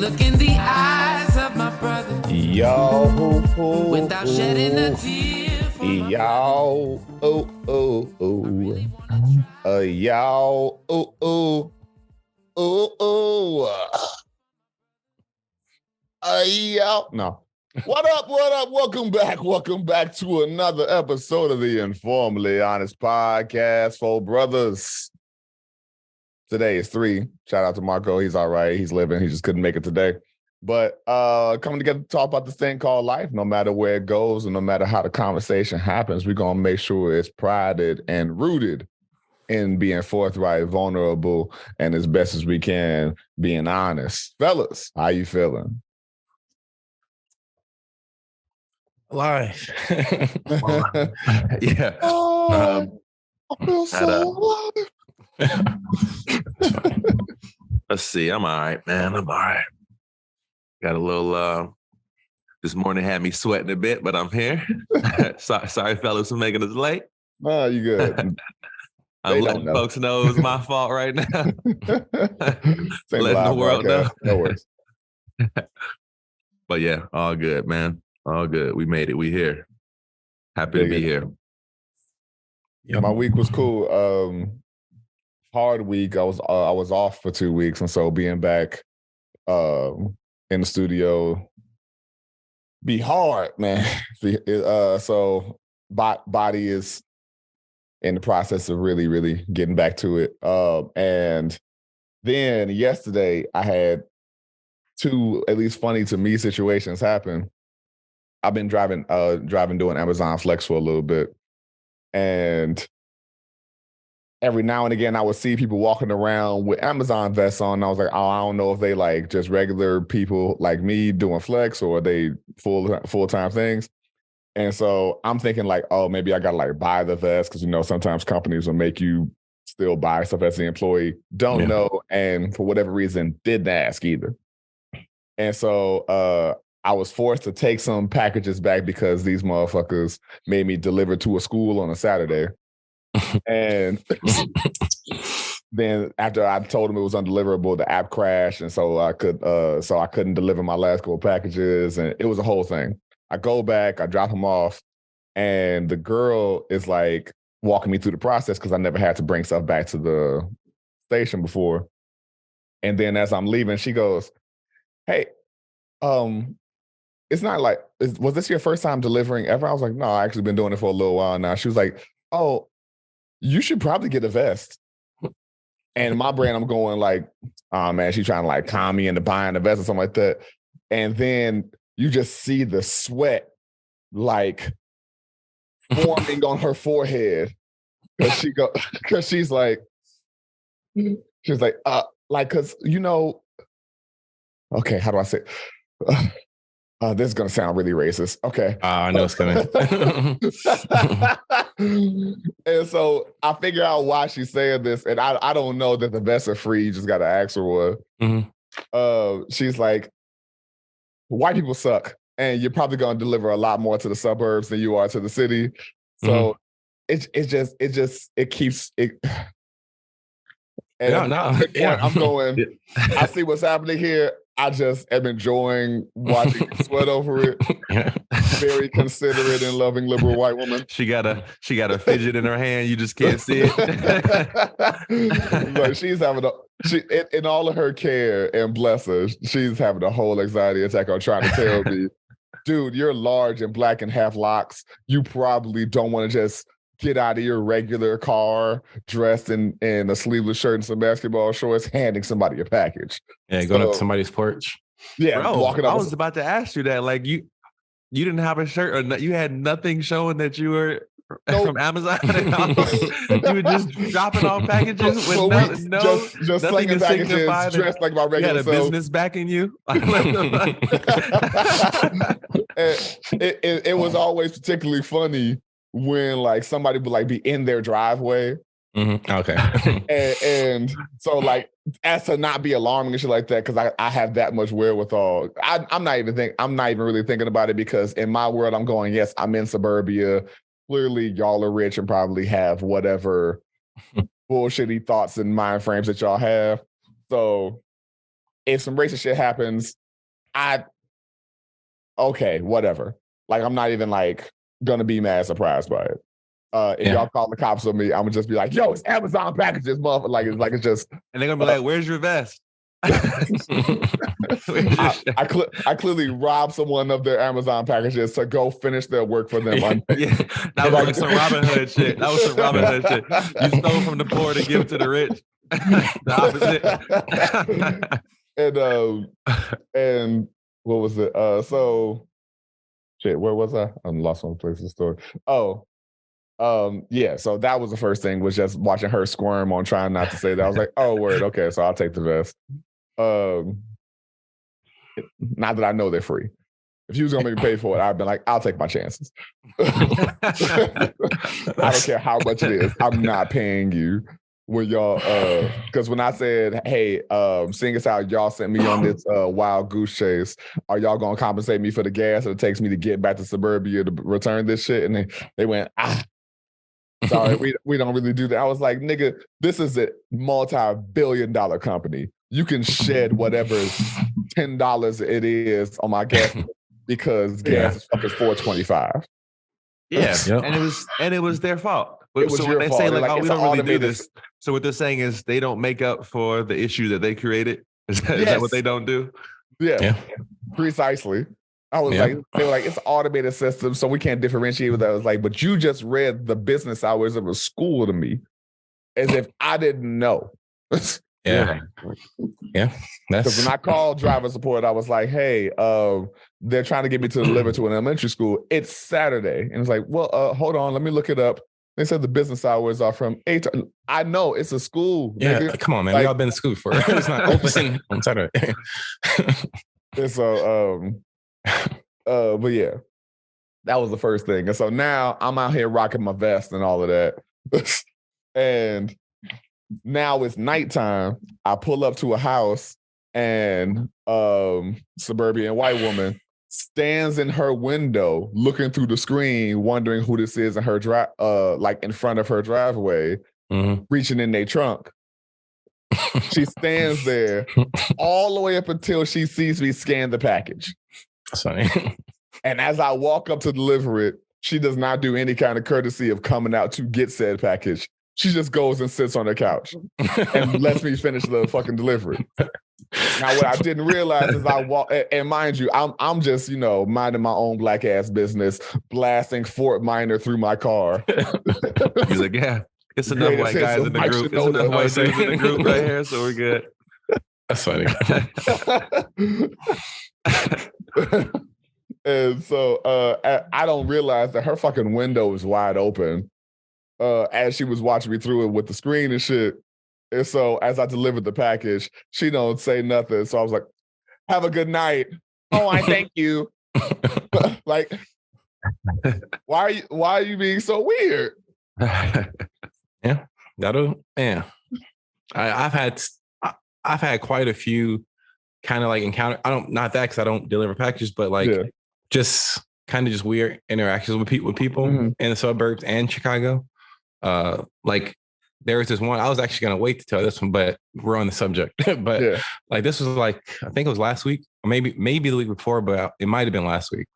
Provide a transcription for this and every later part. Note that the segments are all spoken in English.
look in the eyes of my brother. Yo, without shedding a tear. Yo, yo, yo. No. What up? Welcome back to another episode of the InforMILLy Honest Podcast for brothers. Today is 3. Shout out to Marco. He's all right. He's living. He just couldn't make it today. But coming together to talk about this thing called life, no matter where it goes and no matter how the conversation happens, we're going to make sure it's prided and rooted in being forthright, vulnerable, and as best as we can, being honest. Fellas, how you feeling? Life. Yeah. I feel so alive. Let's see. I'm all right, man. I'm all right. Got a little, this morning had me sweating a bit, but I'm here. Sorry, fellas, for making us late. Oh, you good. I'm letting folks know it's my fault right now. Letting the world know. No worries. But yeah, all good, man. All good. We made it. We here. Happy to be here. Yeah, my week was cool. Hard week. I was off for 2 weeks, and so being back in the studio be hard, man. So body is in the process of really getting back to it. And then yesterday I had 2 at least funny to me situations happen. I've been driving doing Amazon Flex for a little bit, and every now and again I would see people walking around with Amazon vests on. And I was like, oh, I don't know if they like just regular people like me doing Flex or they full-time things. And so I'm thinking like, oh, maybe I gotta like buy the vest because sometimes companies will make you still buy stuff as the employee. Don't know, and for whatever reason didn't ask either. And so I was forced to take some packages back because these motherfuckers made me deliver to a school on a Saturday. And then after I told them it was undeliverable, the app crashed, and so I couldn't deliver my last couple packages, and it was a whole thing. I go back, I drop them off, and the girl is like walking me through the process because I never had to bring stuff back to the station before. And then as I'm leaving, she goes, "Hey, it's not like, was this your first time delivering ever?" I was like, "No, I actually been doing it for a little while now." She was like, "Oh, you should probably get a vest." And in my brain, I'm going like, oh man, she's trying to like calm me into buying a vest or something like that. And then you just see the sweat like forming on her forehead. Cause she's like, cause okay, how do I say it? This is going to sound really racist. Okay. I know it's coming. And so I figure out why she's saying this. And I don't know that the vests are free. You just got to ask her one. Mm-hmm. She's like, white people suck. And you're probably going to deliver a lot more to the suburbs than you are to the city. So it keeps it. And I'm going, I see what's happening here. I just am enjoying watching you sweat over it. Very considerate and loving liberal white woman. She got a fidget in her hand. You just can't see it. Like she's having in all of her care, and bless her, she's having a whole anxiety attack on trying to tell me, dude, you're large and black and have locks. You probably don't want to just get out of your regular car dressed in a sleeveless shirt and some basketball shorts, handing somebody a package. Yeah, going up to somebody's porch. Yeah, bro, walking up. I was about to ask you that. Like you didn't have a shirt or you had nothing showing that you were from Amazon. You were just dropping off packages with just slinging packages, dressed like my regular self. You had a business backing you. It was always particularly funny when like somebody would like be in their driveway. Mm-hmm. Okay. and so like as to not be alarming and shit like that, because I have that much wherewithal. I'm not even really thinking about it, because in my world I'm going, yes, I'm in suburbia. Clearly y'all are rich and probably have whatever bullshitty thoughts and mind frames that y'all have. So if some racist shit happens, okay, whatever. Like, I'm not even like gonna be mad surprised by it. If y'all call the cops on me, I'm gonna just be like, yo, it's Amazon packages, motherfucker. Like it's just. And they're gonna be like, "Where's your vest?" I clearly robbed someone of their Amazon packages to go finish their work for them. Yeah, that was like some Robin Hood shit. That was some Robin Hood shit. You stole from the poor to give to the rich. The opposite. And what was it? So shit, where was I? I'm lost on the place of the story. Yeah, so that was the first thing, was just watching her squirm on trying not to say that. I was like, oh, word, okay, so I'll take the vest. Not that I know they're free. If you was gonna make me pay for it, I'd been like, I'll take my chances. I don't care how much it is. I'm not paying you. When y'all, because when I said, hey, seeing as how y'all sent me on this wild goose chase, are y'all gonna compensate me for the gas that it takes me to get back to suburbia to return this shit? And they went, sorry, we don't really do that. I was like, nigga, this is a multi-billion-dollar company. You can shed whatever $10 it is on my gas because gas is fucking $4.25. Yeah, and it was their fault. It was so your when they fault. say like, Like, "Oh, we don't really do this," so what they're saying is they don't make up for the issue that they created. Is that what they don't do? Yeah. Precisely. I was like, they were like, it's an automated system, so we can't differentiate with that. I was like, but you just read the business hours of a school to me as if I didn't know. Yeah. Because when I called driver support, I was like, hey, they're trying to get me to deliver to an elementary school. It's Saturday. And it's like, well, hold on, let me look it up. They said the business hours are from 8 to... I know, it's a school. Yeah, nigga. come on, man. Like, We all been to school for it. It's not open on Saturday. And so, but yeah, that was the first thing. And so now I'm out here rocking my vest and all of that. And now it's nighttime. I pull up to a house and suburban white woman stands in her window looking through the screen, wondering who this is in her like in front of her driveway, reaching in their trunk. She stands there all the way up until she sees me scan the package. That's funny. And as I walk up to deliver it, she does not do any kind of courtesy of coming out to get said package. She just goes and sits on the couch and lets me finish the fucking delivery. Now, what I didn't realize is I walk, and mind you, I'm just, minding my own black ass business, blasting Fort Minor through my car. He's like, yeah, it's enough white guys in the group. It's enough white dudes in the group right here, so we're good. That's funny. And so I don't realize that her fucking window is wide open as she was watching me through it with the screen and shit. And so as I delivered the package, she don't say nothing. So I was like, have a good night. Oh, I thank you. Like, why are you being so weird? Yeah. I've had quite a few kind of like encounter. Not that because I don't deliver packages, but like just kind of just weird interactions with people in the suburbs and Chicago. Like there was this one, I was actually going to wait to tell this one, but we're on the subject. But like this was like, I think it was last week or maybe the week before, but it might've been last week.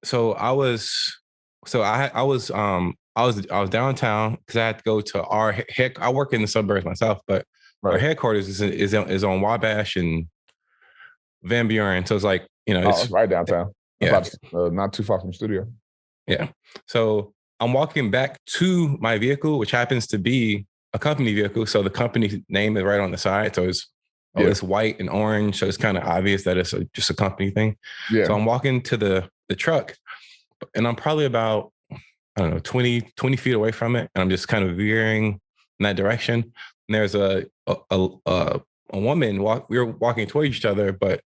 So I was downtown because I had to go to I work in the suburbs myself, but our headquarters is on Wabash and Van Buren. So it's like, it's right downtown. Yeah. Not too far from the studio. Yeah. So I'm walking back to my vehicle, which happens to be a company vehicle. So the company name is right on the side. So it's white and orange. So it's kind of obvious that it's just a company thing. Yeah. So I'm walking to the truck and I'm probably about, 20 feet away from it. And I'm just kind of veering in that direction. And there's a woman, we were walking towards each other, but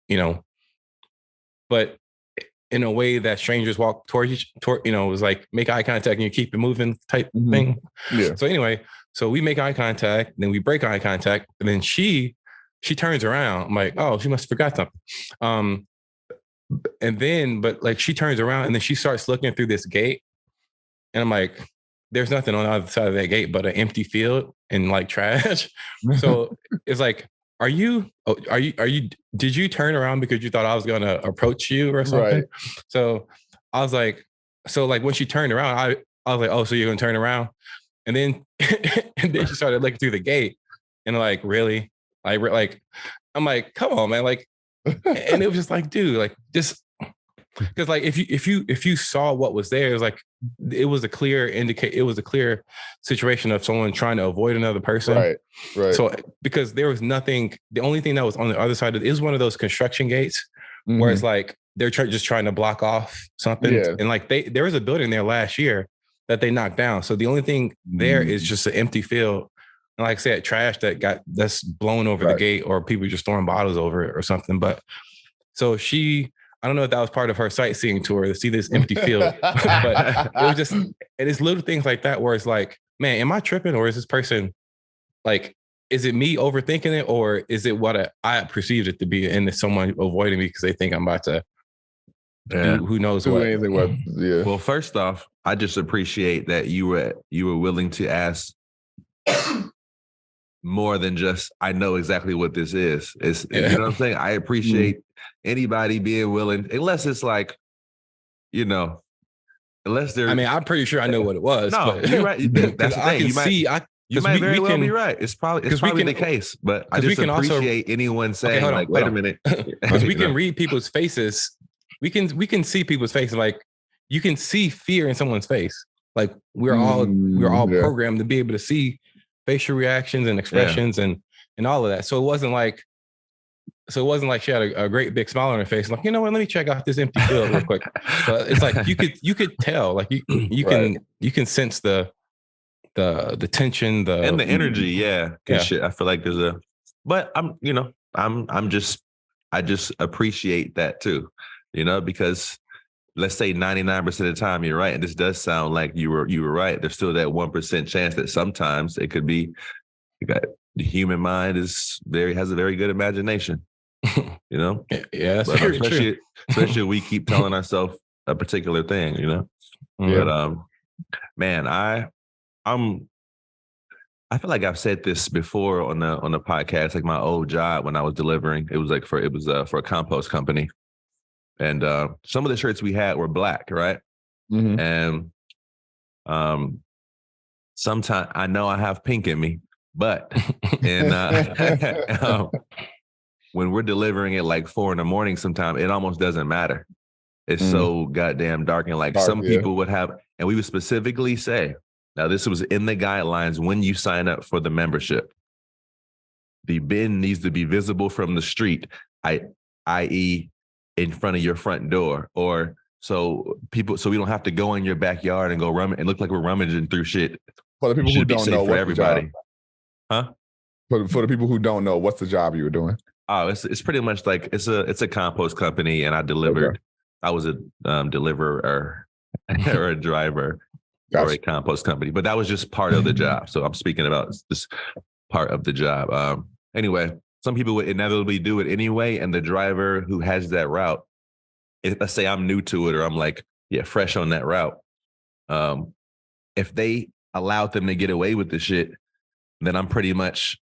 in a way that strangers walk towards it was like make eye contact and you keep it moving type thing. Yeah. So anyway, so we make eye contact, then we break eye contact, and then she turns around. I'm like, oh, she must have forgot something. And then, but like she turns around and then she starts looking through this gate. And I'm like, there's nothing on the other side of that gate but an empty field and like trash. So it's like, are you? Did you turn around because you thought I was gonna approach you or something? Right. So I was like, when she turned around, I was like, oh, so you're gonna turn around? And then she started looking through the gate, and like, really, like I'm like, come on, man, like, and it was just like, dude, like, just because like if you saw what was there, it was a clear situation of someone trying to avoid another person. Right. So because there was nothing, the only thing that was on the other side is one of those construction gates where it's like they're just trying to block off something. Yeah. And like there was a building there last year that they knocked down. So the only thing there is just an empty field. And like I said, trash that's blown over the gate, or people just throwing bottles over it or something. But so I don't know if that was part of her sightseeing tour to see this empty field, but it was just, and it's little things like that where it's like, man, am I tripping, or is this person like, is it me overthinking it, or is it what I perceived it to be, and it's someone avoiding me because they think I'm about to do who knows what? Anything yeah. Well, first off, I just appreciate that you were willing to ask more than just, I know exactly what this is. You know what I'm saying? I appreciate anybody being willing, unless it's like, unless they're. I mean, I'm pretty sure I know what it was. No, but, you're right. That's the I thing. can You might very well be right. It's probably the case, but I just appreciate anyone saying, like, wait a minute. Because we can read people's faces. We can see people's faces. Like, you can see fear in someone's face. Like, we're all programmed to be able to see facial reactions and expressions and all of that. So it wasn't like she had a great big smile on her face. Like, you know what? Let me check out this empty field real quick. But it's like you could tell, like you can sense the tension, and the energy. Yeah. Shit. I feel like but I just appreciate that too, because let's say 99% of the time you're right. And this does sound like you were right. There's still that 1% chance that sometimes it could be, the human mind has a very good imagination, Yeah, that's but very true. Especially we keep telling ourselves a particular thing, But man, I feel like I've said this before on the podcast. Like my old job when I was delivering, it was for a compost company, and some of the shirts we had were black, right? And sometimes I know I have pink in me, but when we're delivering at like 4 a.m, sometimes it almost doesn't matter. It's so goddamn dark, and like some people would have, and we would specifically say, now this was in the guidelines when you sign up for the membership, the bin needs to be visible from the street, i.e. in front of your front door, or so we don't have to go in your backyard and go rummage and look like we're rummaging through shit. For the people who don't know, for everybody, huh? For the people who don't know, what's the job you were doing? Oh, it's pretty much like it's a compost company, and I delivered. Okay. I was a deliverer or a driver for a compost company, but that was just part of the job. So I'm speaking about this part of the job. Anyway, some people would inevitably do it anyway, and the driver who has that route, let's say I'm new to it, or I'm like, fresh on that route. If they allowed them to get away with the shit, then I'm pretty much,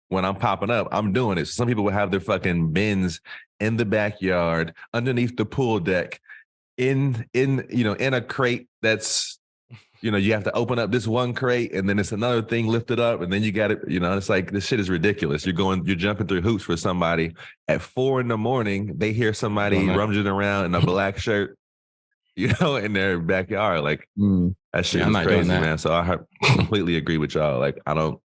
when I'm popping up, I'm doing it. Some people would have their fucking bins in the backyard, underneath the pool deck, in a crate that's, you have to open up this one crate, and then it's another thing lifted up, and then you got it. It's like, this shit is ridiculous. You're jumping through hoops for somebody at 4 a.m. They hear somebody rummaging around in a black shirt, in their backyard. Like, that shit is crazy, man. So I completely agree with y'all. Like, I don't.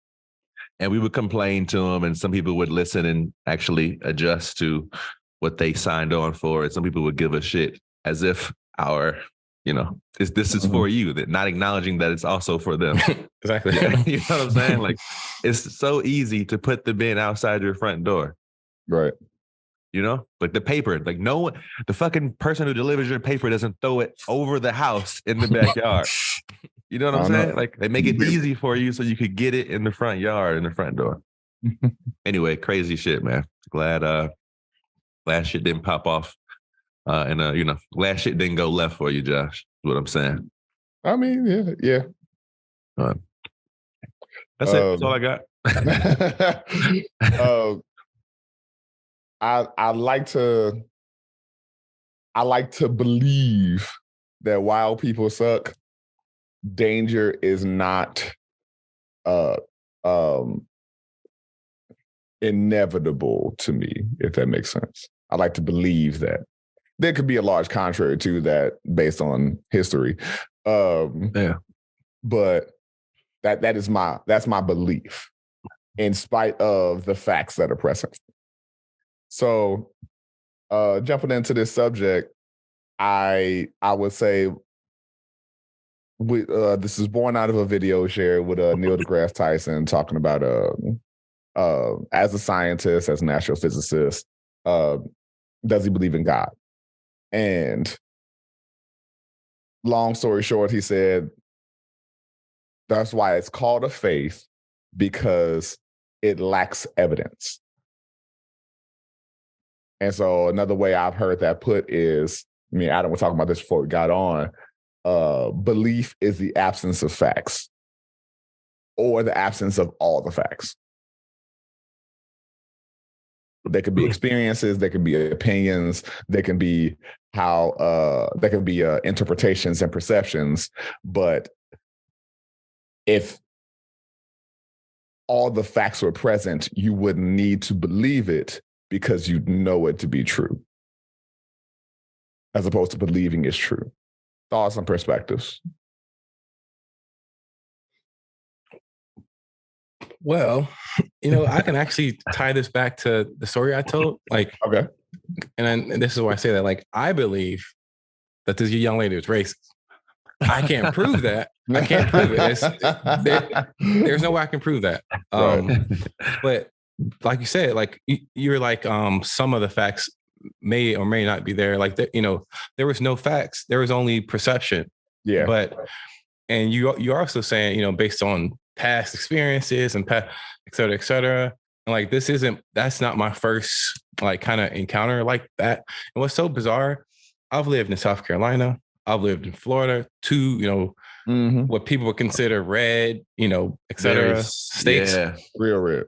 And we would complain to them, and some people would listen and actually adjust to what they signed on for. And some people would give a shit as if this is for you, that not acknowledging that it's also for them. Exactly. You know what I'm saying? Like, it's so easy to put the bin outside your front door. Right. Like the paper, like no one, the fucking person who delivers your paper doesn't throw it over the house in the backyard. You know what I'm saying? Like, they make it easy for you so you could get it in the front yard, in the front door. Anyway, crazy shit, man. Glad shit didn't pop off. And glad shit didn't go left for you, Josh, is what I'm saying. I mean, yeah. That's it. That's all I got. I like to believe that while people suck, danger is not inevitable to me, if that makes sense. I like to believe that. There could be a large contrary to that based on history. Yeah. But that's my belief in spite of the facts that are present. So jumping into this subject, I would say this is born out of a video shared with Neil deGrasse Tyson talking about as a scientist, as an astrophysicist, does he believe in God? And long story short, he said that's why it's called a faith, because it lacks evidence. And so another way I've heard that put is, I mean, Adam was talking about this before we got on, belief is the absence of facts or the absence of all the facts. They could be experiences, they could be opinions, they can be interpretations and perceptions. But if all the facts were present, you wouldn't need to believe it because you know it to be true, as opposed to believing it's true. Thoughts and perspectives. Well, I can actually tie this back to the story I told. Like, okay. And this is why I say that. Like, I believe that this young lady was racist. I can't prove that. I can't prove it. There's no way I can prove that. But like you said, like you're like some of the facts may or may not be there. Like there was no facts. There was only perception. Yeah. And you're also saying, based on past experiences and past, et cetera, and like that's not my first like kind of encounter like that. And what's so bizarre, I've lived in South Carolina, I've lived in Florida, two, what people would consider red, et cetera, states. Yeah, real red.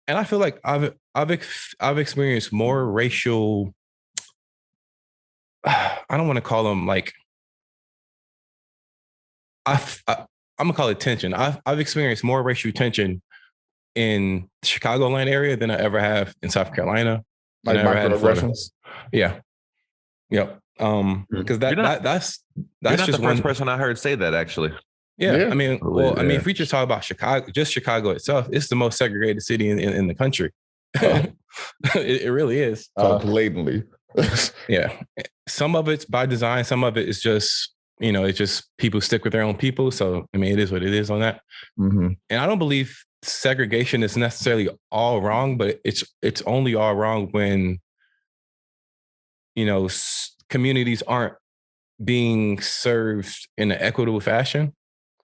And I feel like I've experienced more racial, I don't want to call them like, I'm gonna call it tension. I've experienced more racial tension in the Chicagoland area than I ever have in South Carolina. Like microaggressions. Yeah. Yep. Because that's you're not just the first person I heard say that, actually. Yeah. I mean, if we just talk about Chicago itself, it's the most segregated city in the country. It really is. Blatantly. Yeah. Some of it's by design. Some of it is just, it's just people stick with their own people. So, I mean, it is what it is on that. Mm-hmm. And I don't believe segregation is necessarily all wrong, but it's only all wrong when, communities aren't being served in an equitable fashion.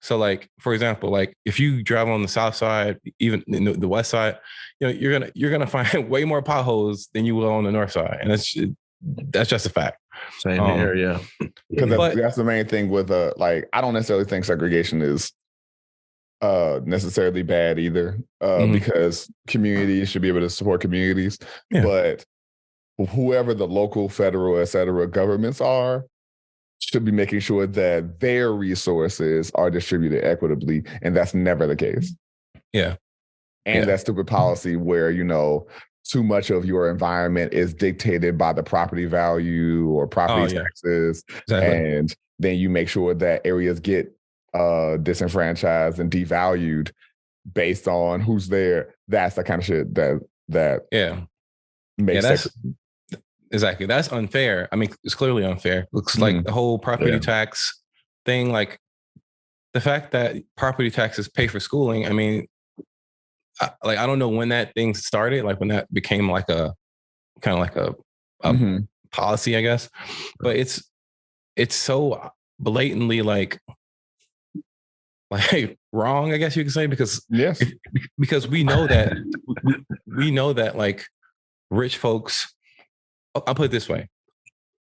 So like, for example, like if you drive on the south side, even in the west side, you're gonna find way more potholes than you will on the north side. And that's just a fact. Same here, yeah. Because that's the main thing with like, I don't necessarily think segregation is necessarily bad either, because communities should be able to support communities. Yeah. But whoever the local, federal, et cetera, governments are, should be making sure that their resources are distributed equitably. And that's never the case. Yeah. And that stupid policy where, too much of your environment is dictated by the property value or property taxes. Exactly. And then you make sure that areas get disenfranchised and devalued based on who's there. That's the kind of shit that makes sense. Exactly. That's unfair. I mean, it's clearly unfair. Looks like the whole property tax thing, like the fact that property taxes pay for schooling. I mean, I don't know when that thing started, like when that became like a kind of like a policy, I guess. But it's so blatantly like wrong, I guess you could say, because we know that we know that like rich folks. I'll put it this way,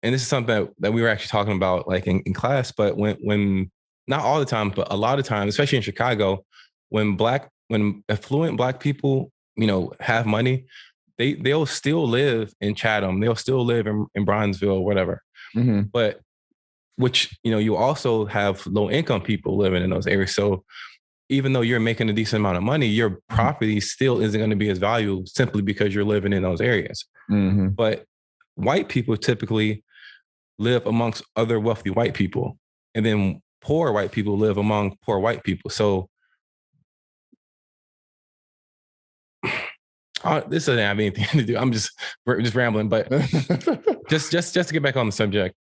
and this is something that we were actually talking about like in class, but when not all the time, but a lot of times, especially in Chicago, when Black when affluent Black people, have money, they'll still live in Chatham, they'll still live in Bronzeville, whatever. Mm-hmm. But which, you also have low income people living in those areas. So even though you're making a decent amount of money, your property still isn't going to be as valuable simply because you're living in those areas. Mm-hmm. But white people typically live amongst other wealthy white people, and then poor white people live among poor white people. So this doesn't have anything to do. I'm just rambling, but just to get back on the subject,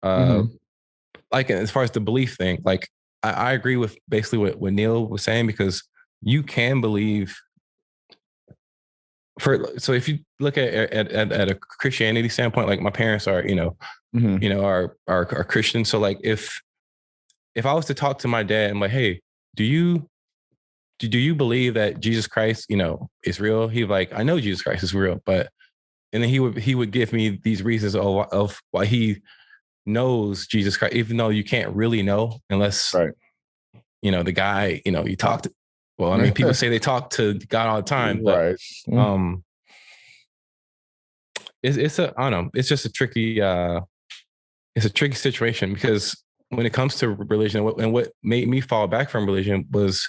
like as far as the belief thing, like I agree with basically what Neil was saying, because you can believe. So if you look at a Christianity standpoint, like my parents are, are Christians. So like if I was to talk to my dad, I'm like, hey, do you believe that Jesus Christ, is real? He's like, I know Jesus Christ is real, but, and then he would give me these reasons of why he knows Jesus Christ, even though you can't really know unless, right. The guy, you talk to. Well, I mean, people say they talk to God all the time, but right. It's I don't know. It's just a tricky. It's a tricky situation, because when it comes to religion, and what made me fall back from religion was,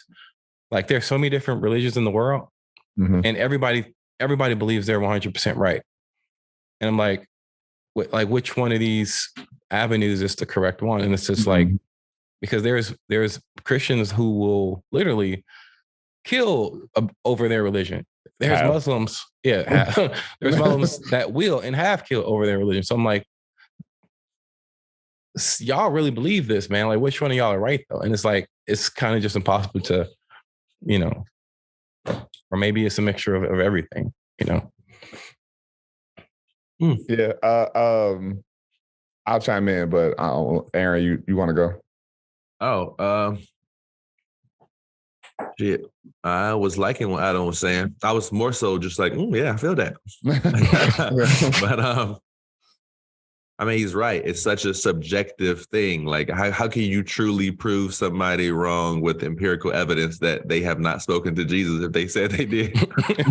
like, there's so many different religions in the world, and everybody believes they're 100% right. And I'm like, which one of these avenues is the correct one? And it's just like, because there's Christians who will literally kill over their religion. There's Muslims, there's Muslims that will and have killed over their religion. So I'm like, y'all really believe this, man? Like, which one of y'all are right though? And it's like, it's kind of just impossible to, or maybe it's a mixture of everything, Yeah. I'll chime in, but Aaron, you want to go? Oh, shit. I was liking what Adam was saying. I was more so just like, yeah, I feel that. But I mean, he's right. It's such a subjective thing. Like, how can you truly prove somebody wrong with empirical evidence that they have not spoken to Jesus if they said they did?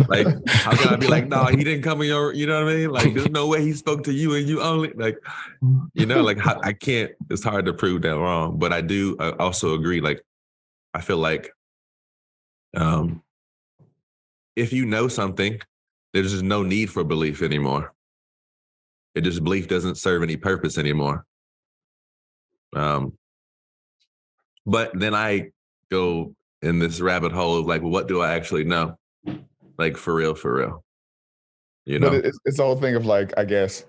Like, how can I be like, no, he didn't come in your, you know what I mean? Like, there's no way he spoke to you and you only, like, like, I can't, it's hard to prove that wrong. But I also agree. Like, I feel like if you know something, there's just no need for belief anymore. Belief doesn't serve any purpose anymore. But then I go in this rabbit hole of like, well, what do I actually know? Like, for real. But it's the whole thing of like, I guess,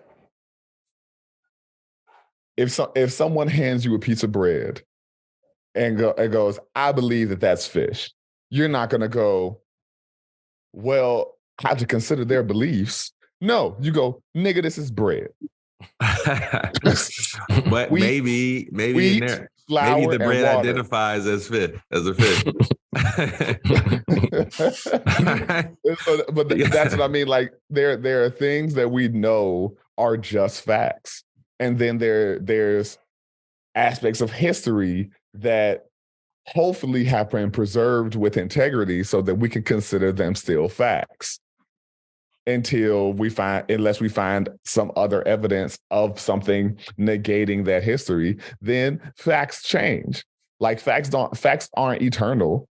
if someone hands you a piece of bread and goes, I believe that that's fish, you're not going to go, well, I have to consider their beliefs. No, you go, nigga, this is bread. But maybe wheat, in there, flour, maybe the bread and water identifies as a fish. But that's what I mean. Like, there are things that we know are just facts, and then there's aspects of history that hopefully have been preserved with integrity so that we can consider them still facts. Unless we find some other evidence of something negating that history, then facts change. Like, facts aren't eternal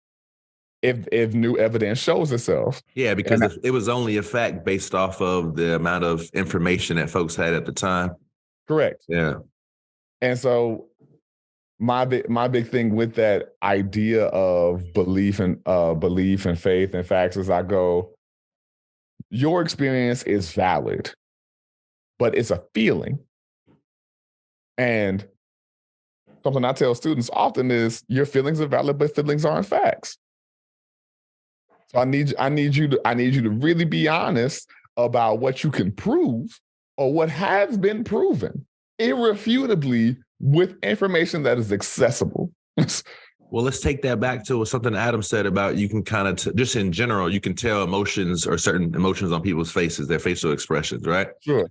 if new evidence shows itself. Yeah, because it was only a fact based off of the amount of information that folks had at the time. Correct. Yeah. And so my big thing with that idea of belief and faith and facts is, I go, your experience is valid, but it's a feeling. And something I tell students often is, your feelings are valid, but feelings aren't facts. So I need you to really be honest about what you can prove or what has been proven irrefutably with information that is accessible. Well, let's take that back to something Adam said about, you can kind of, just in general, you can tell emotions or certain emotions on people's faces, their facial expressions, right? Sure.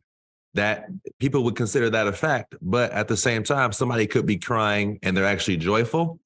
That people would consider that a fact. But at the same time, somebody could be crying and they're actually joyful.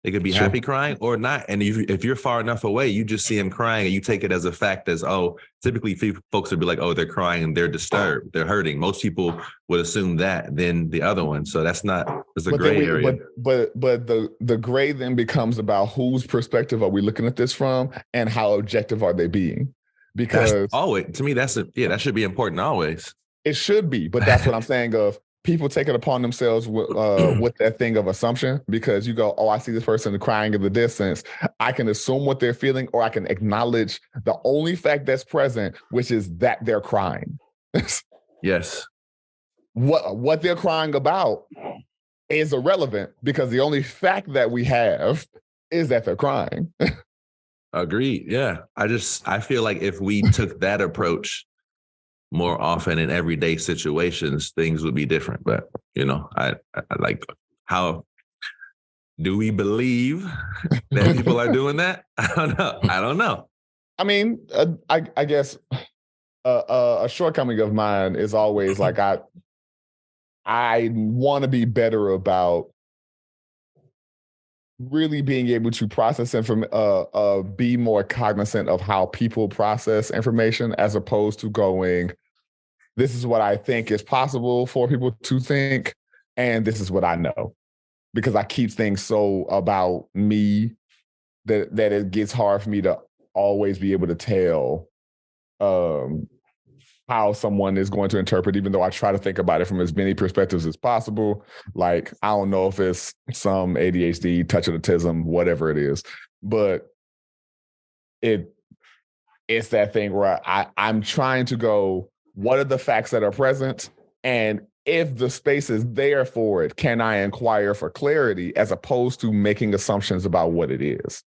They could be happy crying or not. And if you're far enough away, you just see them crying and you take it as a fact as, oh, typically folks would be like, oh, they're crying, they're disturbed, they're hurting. Most people would assume that than the other one. So that's a gray area. But the gray then becomes about whose perspective are we looking at this from and how objective are they being? Because that's always, to me, that should be important always. It should be, but that's what I'm saying of people take it upon themselves with that thing of assumption, because you go, oh, I see this person crying in the distance. I can assume what they're feeling, or I can acknowledge the only fact that's present, which is that they're crying. Yes. What they're crying about is irrelevant, because the only fact that we have is that they're crying. Agreed. Yeah. I feel like if we took that approach more often in everyday situations, things would be different. But, I like, how do we believe that people are doing that? I don't know. I mean, I guess a shortcoming of mine is always like, I want to be better about really being able to process be more cognizant of how people process information, as opposed to going, this is what I think is possible for people to think, and this is what I know. Because I keep things so about me that it gets hard for me to always be able to tell how someone is going to interpret, even though I try to think about it from as many perspectives as possible. Like, I don't know if it's some ADHD, touch of autism, whatever it is, but it's that thing where I'm trying to go, what are the facts that are present? And if the space is there for it, can I inquire for clarity, as opposed to making assumptions about what it is?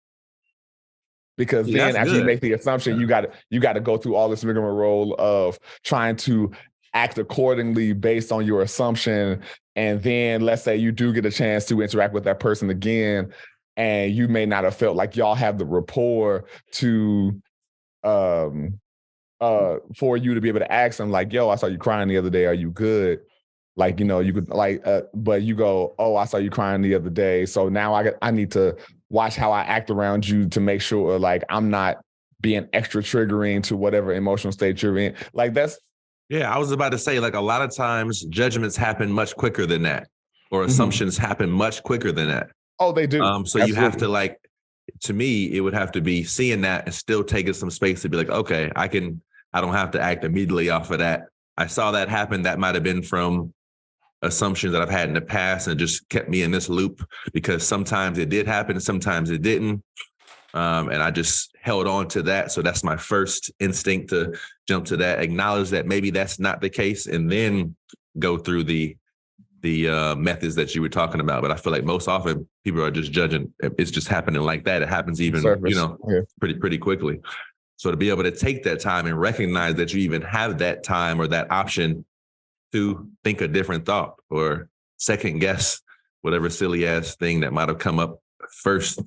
Because then after you make the assumption, you got to go through all this rigmarole of trying to act accordingly based on your assumption. And then let's say you do get a chance to interact with that person again, and you may not have felt like y'all have the rapport to for you to be able to ask them, like, yo, I saw you crying the other day. Are you good? Like, you could but you go, oh, I saw you crying the other day. So now I need to watch how I act around you to make sure, like, I'm not being extra triggering to whatever emotional state you're in. Like, that's. Yeah, I was about to say, like, a lot of times judgments happen much quicker than that, or assumptions happen much quicker than that. Oh, they do. So Absolutely. You have to, like, to me, it would have to be seeing that and still taking some space to be like, okay, I don't have to act immediately off of that. I saw that happen. That might have been from assumptions that I've had in the past, and just kept me in this loop, because sometimes it did happen, sometimes it didn't. And I just held on to that. So that's my first instinct, to jump to that, acknowledge that maybe that's not the case, and then go through the methods that you were talking about. But I feel like most often people are just judging. It's just happening like that. It happens even, pretty quickly. So to be able to take that time and recognize that you even have that time or that option to think a different thought, or second guess whatever silly ass thing that might have come up first,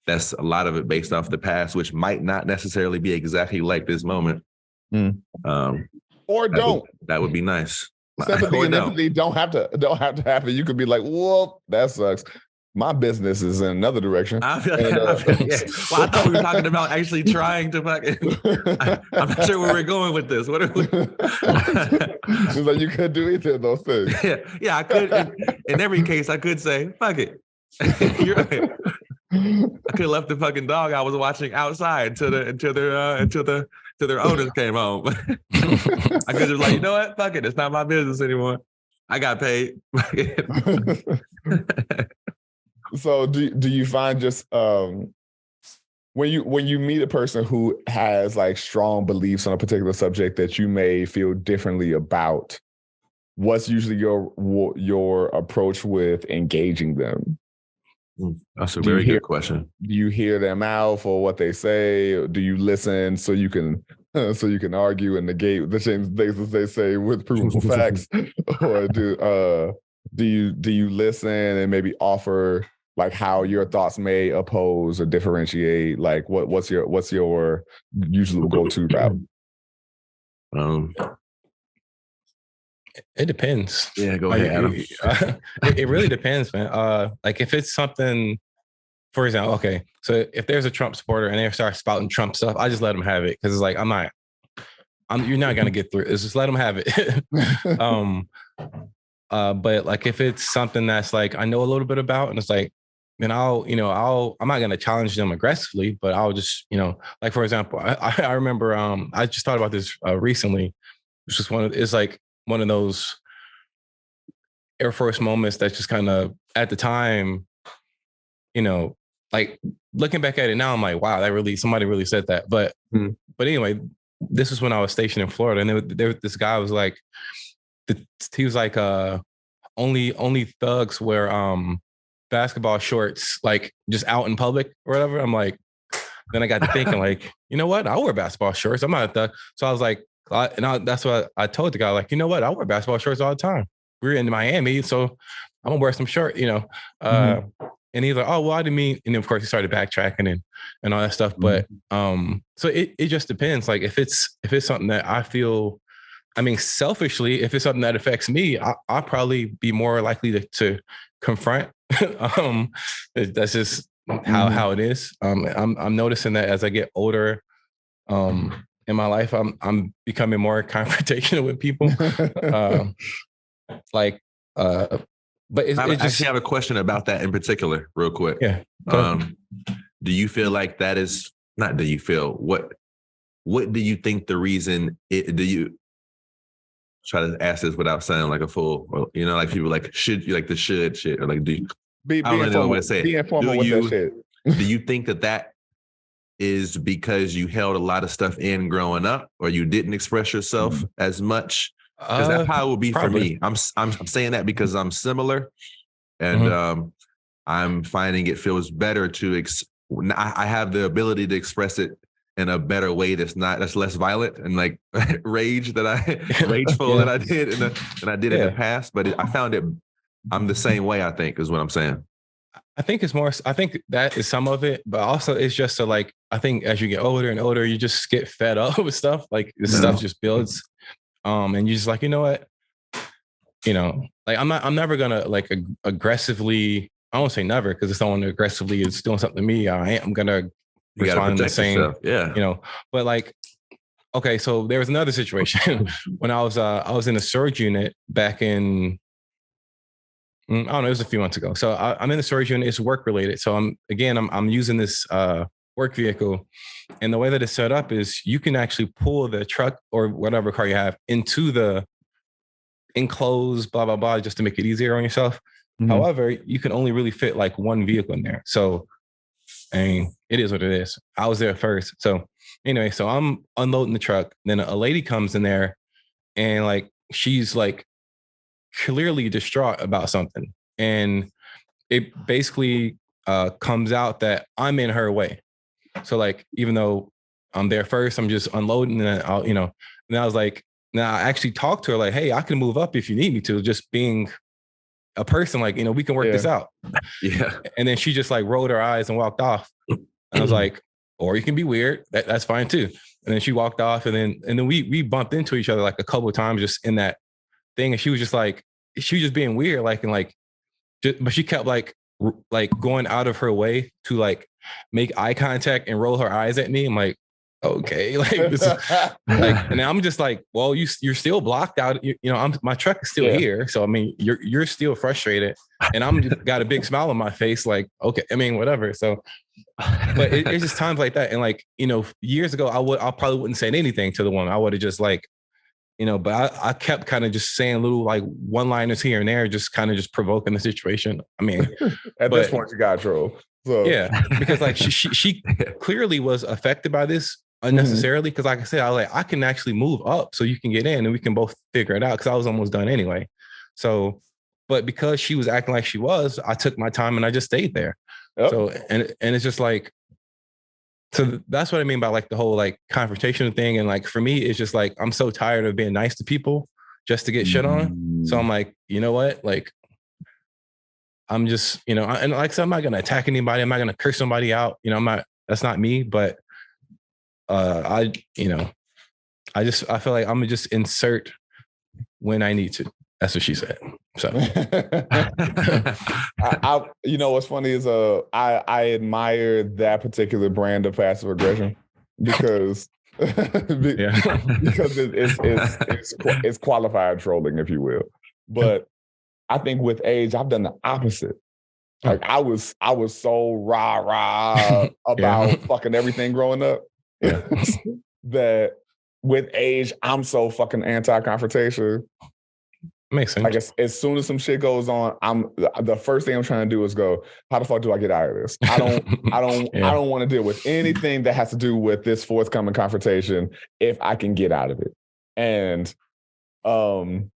that's a lot of it based off the past, which might not necessarily be exactly like this moment. Or don't. That would be nice. Sympathy and empathy don't have to happen. You could be like, well, that sucks. My business is in another direction. Well, I thought we were talking about actually trying to fucking. I'm not sure where we're going with this. What are we? It's like you could do either of those things. Yeah, I could. In every case, I could say, "Fuck it." You're right. I could have left the fucking dog I was watching outside until their owners came home. I could have like, you know what? Fuck it. It's not my business anymore. I got paid. So do you find just when you meet a person who has like strong beliefs on a particular subject that you may feel differently about, what's usually your approach with engaging them? That's a very good question. Do you hear them out for what they say? Do you listen so you can argue and negate the things that they say with provable facts? Or do you listen and maybe offer like how your thoughts may oppose or differentiate? Like what's your usual go-to route? It depends. Yeah, go ahead, Adam. It really depends, man. Like if it's something for example, okay, so if there's a Trump supporter and they start spouting Trump stuff, I just let them have it because it's like you're not gonna get through it. It's just let them have it. But like if it's something that's like I know a little bit about, and it's like, then I'm not gonna challenge them aggressively, but I'll just, like for example, I remember I just thought about this recently. It's just it's like one of those Air Force moments that's just kind of at the time, like looking back at it now, I'm like, wow, somebody really said that. But anyway, this is when I was stationed in Florida, and this guy was like, he was like, only thugs wear basketball shorts, like just out in public or whatever. I'm like, then I got to thinking, like, you know what? I wear basketball shorts. I'm not a thug. So I was like, that's what I told the guy, like, you know what? I wear basketball shorts all the time. We're in Miami, so I'm gonna wear some short, And he's like, oh, well, I didn't mean, and of course he started backtracking and all that stuff. But so it just depends. Like if it's something that I feel, I mean, selfishly, if it's something that affects me, I'll probably be more likely to confront. That's just how it is. I'm noticing that as I get older, in my life, I'm becoming more confrontational with people. But I actually have a question about that in particular, real quick. Yeah. Do you feel like that is not? Do you feel what do you think the reason? Do you try to ask this without sounding like a fool? Like people like should you like the should shit or like do you? Be informal with that shit. Do you think that is because you held a lot of stuff in growing up, or you didn't express yourself as much? Because that's how it will be probably. For me. I'm saying that because I'm similar, and I'm finding it feels better to. I have the ability to express it in a better way that's less violent and like rageful than I did in the past. But I found it. I'm the same way. I think is what I'm saying. I think it's more. I think that is some of it, but also it's just like I think as you get older and older, you just get fed up with stuff. Like this stuff just builds. And you're just like, you know what, like I'm never gonna like aggressively. I won't say never because if someone aggressively is doing something to me, I'm gonna respond in the same. Yourself. Yeah, But like, okay, so there was another situation when I was in a surge unit back in. I don't know. It was a few months ago. So I'm in the storage unit. It's work related. So I'm using this work vehicle, and the way that it's set up is you can actually pull the truck or whatever car you have into the enclosed blah blah blah just to make it easier on yourself. However, you can only really fit like one vehicle in there. So, I mean, it is what it is. I was there first. So anyway, so I'm unloading the truck. Then a lady comes in there, and like she's like clearly distraught about something, and it basically comes out that I'm in her way. So like, even though I'm there first, I'm just unloading, and and I was like, now I actually talked to her like, hey, I can move up if you need me to, just being a person, like, we can work this out. Yeah. And then she just like rolled her eyes and walked off. And I was like, or you can be weird. That's fine too. And then she walked off, and then we bumped into each other like a couple of times just in that thing. And she was just being weird, but she kept like going out of her way to like make eye contact and roll her eyes at me. I'm like, okay, like this is like, and I'm just like, well, you're still blocked out. My truck is still here, so I mean, you're still frustrated, and I'm just got a big smile on my face, like, okay, I mean, whatever. So, but it's just times like that, and like years ago, I probably wouldn't say anything to the woman. I would have just like. But I kept kind of just saying little like one-liners here and there, just kind of just provoking the situation. I mean, at this point, you got troll. So yeah, because like she clearly was affected by this unnecessarily. Because like I said, I was like, I can actually move up so you can get in and we can both figure it out. Because I was almost done anyway. So, but because she was acting like she was, I took my time and I just stayed there. Yep. So and it's just like. So that's what I mean by like the whole like confrontation thing. And like, for me, it's just like, I'm so tired of being nice to people just to get shit on. So I'm like, you know what? Like, I'm just, and like I said, I'm not going to attack anybody. I'm not going to curse somebody out. That's not me. But I feel like I'm going to just insert when I need to. That's what she said. So you know what's funny is I admire that particular brand of passive aggression because because it's qualified trolling, if you will. But I think with age, I've done the opposite. Like I was so rah about fucking everything growing up that with age, I'm so fucking anti-confrontation. Makes sense. I guess as soon as some shit goes on, the first thing I'm trying to do is go, how the fuck do I get out of this? I don't want to deal with anything that has to do with this forthcoming confrontation if I can get out of it. And I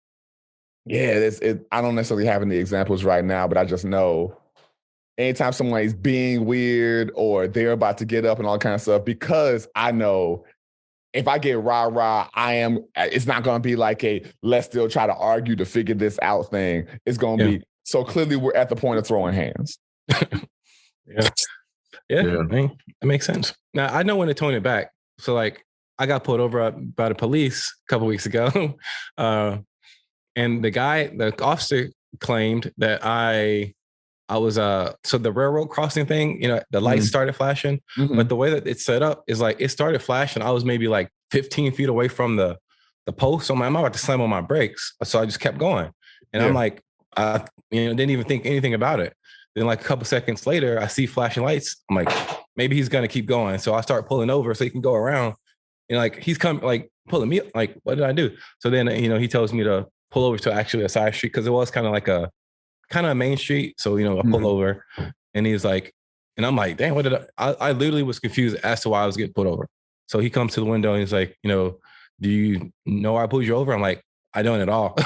don't necessarily have any examples right now, but I just know anytime somebody's being weird or they're about to get up and all kind of stuff, because I know if I get rah, it's not going to be like a let's still try to argue to figure this out thing. It's going to be, so clearly we're at the point of throwing hands. I mean, that makes sense. Now, I know when to tone it back. So like I got pulled over by the police a couple weeks ago. And the officer claimed that I was so the railroad crossing thing, the lights started flashing, but the way that it's set up is like it started flashing. I was maybe like 15 feet away from the post. So I'm about to slam on my brakes. So I just kept going. And I'm like, didn't even think anything about it. Then like a couple seconds later, I see flashing lights. I'm like, maybe he's gonna keep going. So I start pulling over so he can go around. And like he's coming, like pulling me, like, what did I do? So then he tells me to pull over to actually a side street because it was kind of like a main street. So, I pull over and he's like, and I'm like, damn, what did I literally was confused as to why I was getting pulled over. So he comes to the window and he's like, do you know I pulled you over? I'm like, I don't at all.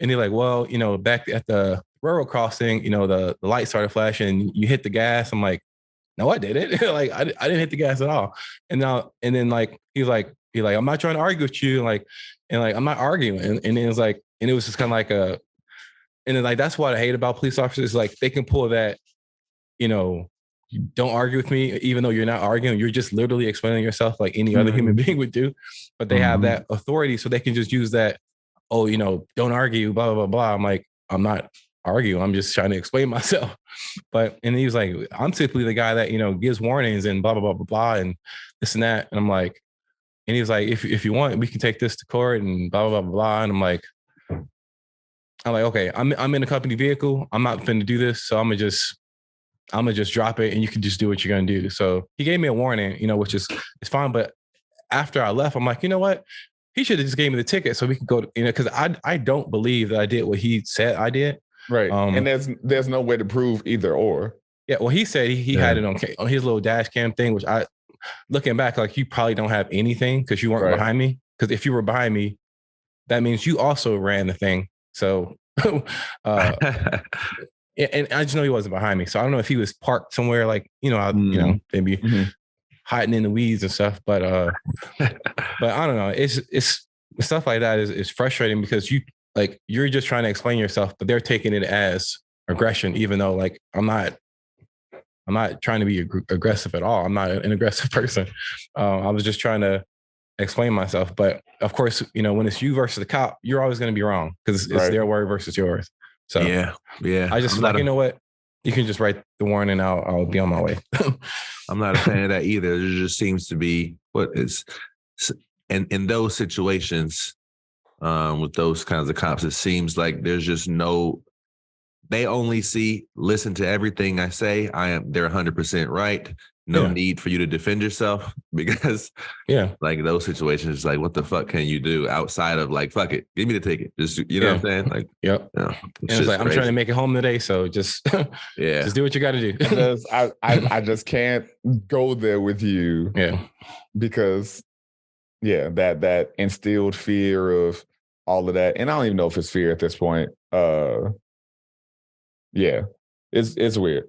And he's like, well, back at the railroad crossing, the light started flashing, you hit the gas. I'm like, no, I didn't. Like, I didn't hit the gas at all. And then like, he's like, I'm not trying to argue with you. And I'm not arguing. And then it was like, and it was just kind of like and then like, that's what I hate about police officers. Like they can pull that, you don't argue with me, even though you're not arguing. You're just literally explaining yourself like any other human being would do. But they have that authority. So they can just use that, don't argue, blah, blah, blah, blah. I'm like, I'm not arguing. I'm just trying to explain myself. And he was like, I'm typically the guy that, gives warnings and blah, blah, blah, blah, blah, and this and that. And I'm like, and he was like, if you want, we can take this to court and blah, blah, blah, blah. And I'm like, okay, I'm in a company vehicle. I'm not finna do this. So I'm gonna just drop it and you can just do what you're gonna do. So he gave me a warning, which is it's fine. But after I left, I'm like, you know what? He should have just gave me the ticket so we could go, because I don't believe that I did what he said I did. Right. And there's no way to prove either or. Yeah. Well, he said he had it on his little dash cam thing, which looking back, like you probably don't have anything because you weren't behind me. Because if you were behind me, that means you also ran the thing. So, and I just know he wasn't behind me. So I don't know if he was parked somewhere, like, maybe hiding in the weeds and stuff. But I don't know. It's stuff like that is frustrating because you're just trying to explain yourself, but they're taking it as aggression, even though like I'm not trying to be aggressive at all. I'm not an aggressive person. I was just trying to explain myself. But of course, when it's you versus the cop, you're always going to be wrong because it's their word versus yours. So yeah. I just you know what? You can just write the warning. I'll be on my way. I'm not a fan of that either. There just seems to be what is, and in those situations, with those kinds of cops, it seems like there's just they only listen to everything I say. They're 100% right. No need for you to defend yourself because like those situations, it's like, what the fuck can you do outside of like, fuck it, give me the ticket. Just, what I'm saying? Like, it's like, I'm trying to make it home today. So just, just do what you got to do. I just can't go there with you. Yeah. Because that instilled fear of all of that. And I don't even know if it's fear at this point. It's weird.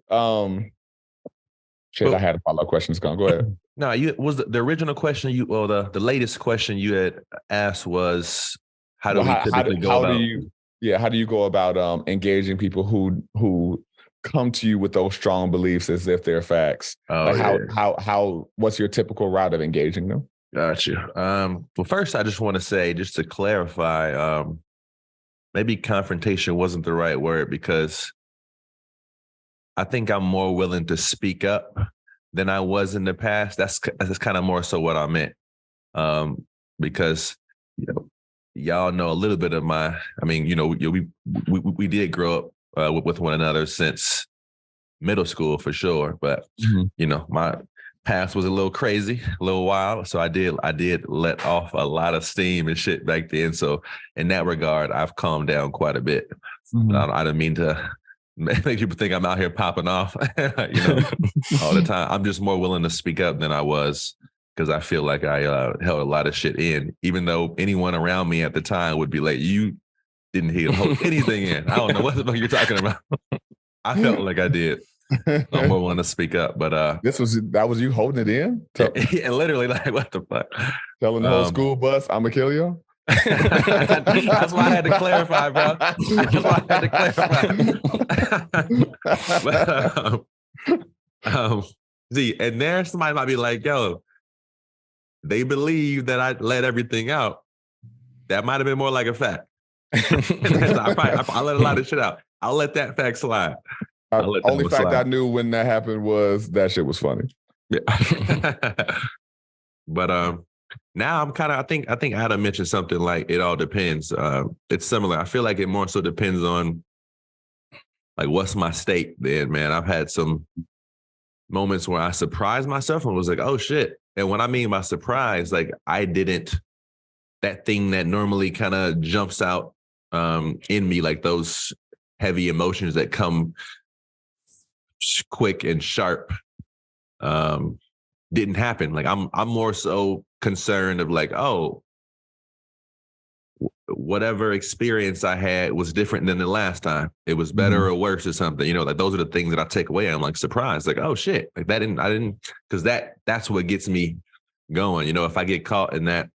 I had a follow-up question. Go ahead. No, was the original question the latest question you had asked was how do you go about engaging people who come to you with those strong beliefs as if they're facts? What's your typical route of engaging them? Gotcha. Well, first I just want to say, just to clarify, maybe confrontation wasn't the right word, because I think I'm more willing to speak up than I was in the past. That's kind of more so what I meant. Because, y'all know a little bit of my, we did grow up with one another since middle school for sure. But, my past was a little crazy, a little wild. So I did let off a lot of steam and shit back then. So in that regard, I've calmed down quite a bit. I didn't mean to make people think I'm out here popping off, all the time. I'm just more willing to speak up than I was, because I feel like I held a lot of shit in, even though anyone around me at the time would be like, you didn't hold anything in. I don't know what the fuck you're talking about. I felt like I did. I'm more willing to speak up, but that was you holding it in? Yeah, literally, like, what the fuck? Telling the whole school bus, I'm gonna kill you? That's why I had to clarify, bro. That's why I had to clarify. See, and there somebody might be like, yo, they believe that I let everything out. That might have been more like a fact. I let a lot of shit out. I'll let that fact slide. Only fact I knew when that happened was that shit was funny. Yeah. But now I'm kind of, I think Adam mentioned something like it all depends. It's similar. I feel like it more so depends on like what's my state then, man. I've had some moments where I surprised myself and was like, oh shit. And what I mean by surprise, like I didn't, that thing that normally kind of jumps out in me, like those heavy emotions that come quick and sharp, didn't happen. Like I'm more so concerned of like, oh, whatever experience I had was different than the last time. It was better or worse or something, like those are the things that I take away. I'm like surprised, like, oh shit, like I didn't, because that's what gets me going. If I get caught in that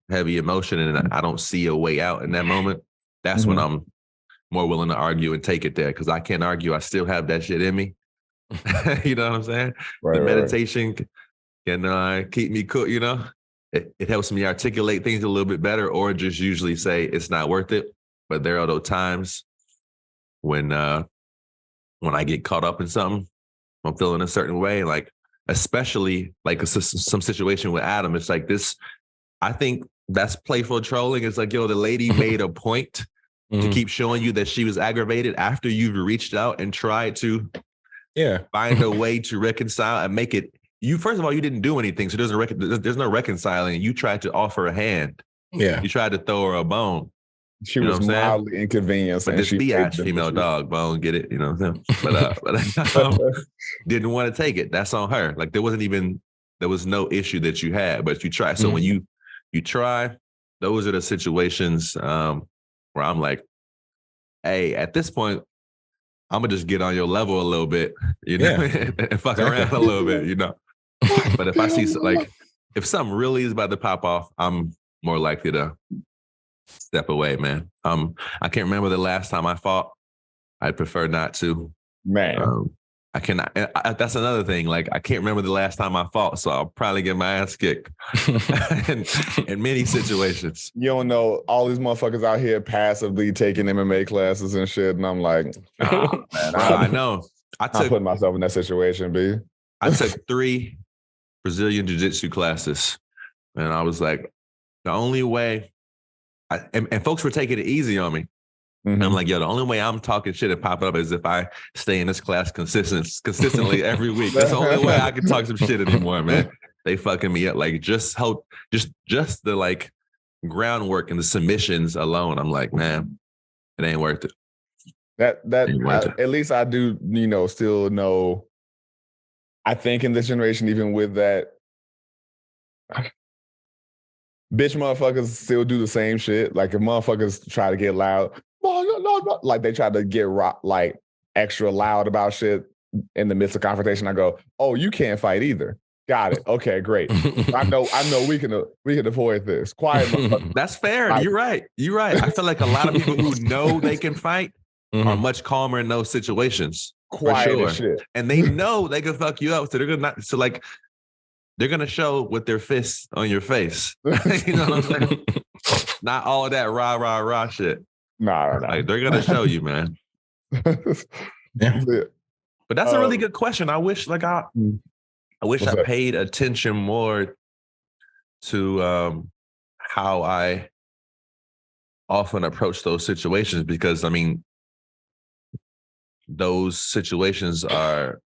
heavy emotion and I don't see a way out in that moment, that's when I'm more willing to argue and take it there, because I can't argue. I still have that shit in me. You know what I'm saying? Right, the meditation can keep me cool, It helps me articulate things a little bit better, or just usually say it's not worth it. But there are those times when I get caught up in something, I'm feeling a certain way, like especially like some situation with Adam. It's like this, I think that's playful trolling. It's like, yo, the lady made a point to keep showing you that she was aggravated after you've reached out and tried to find a way to reconcile and make it. You, first of all, you didn't do anything, so there's no reconciling. You tried to offer a hand. Yeah, you tried to throw her a bone. She was mildly inconvenienced, but this biatch female dog bone, get it? You know what I'm saying? But didn't want to take it. That's on her. Like there was no issue that you had, but you try. So when you try, those are the situations where I'm like, hey, at this point, I'm gonna just get on your level a little bit, and fuck around a little bit, But if I see if something really is about to pop off, I'm more likely to step away, man. I can't remember the last time I fought. I'd prefer not to. Man. I cannot. That's another thing. Like, I can't remember the last time I fought, so I'll probably get my ass kicked in many situations. You don't know, all these motherfuckers out here passively taking MMA classes and shit, and I'm like, man, I know. I'm putting myself in that situation, B. I took 3 Brazilian jiu-jitsu classes, and I was like, the only way, and folks were taking it easy on me. And I'm like, yo, the only way I'm talking shit and popping up is if I stay in this class consistently every week. That's the only way I can talk some shit anymore, man. They fucking me up. Like just the like groundwork and the submissions alone. I'm like, man, it ain't worth it. At least I do, still know. I think in this generation, even with that, bitch motherfuckers still do the same shit. Like if motherfuckers try to get loud, like they try to get like extra loud about shit in the midst of confrontation, I go, oh, you can't fight either. Got it. Okay, great. I know we can avoid this. Quiet motherfucker. That's fair. You're right. I feel like a lot of people who know they can fight are much calmer in those situations. Quiet as shit. And they know they can fuck you up. So they're gonna show with their fists on your face. You know what I'm saying? Not all of that rah, rah, rah shit. No. Like they're gonna show you, man. Yeah. But that's a really good question. I wish I that? paid attention more to how I often approach those situations, because I mean, those situations are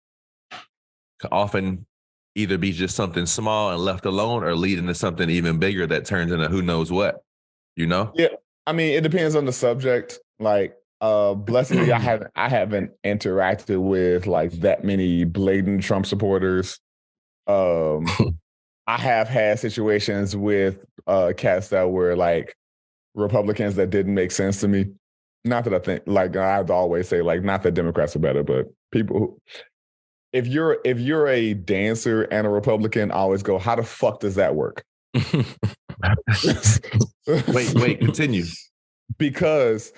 often either be just something small and left alone, or lead into something even bigger that turns into who knows what, you know? Yeah. I mean, it depends on the subject. Like, blessedly, I haven't interacted with like that many blatant Trump supporters. I have had situations with cats that were like Republicans that didn't make sense to me. Not that I think, like I have to always say, like, not that Democrats are better, but people who, if you're a dancer and a Republican, I always go, how the fuck does that work? Wait, continue. Because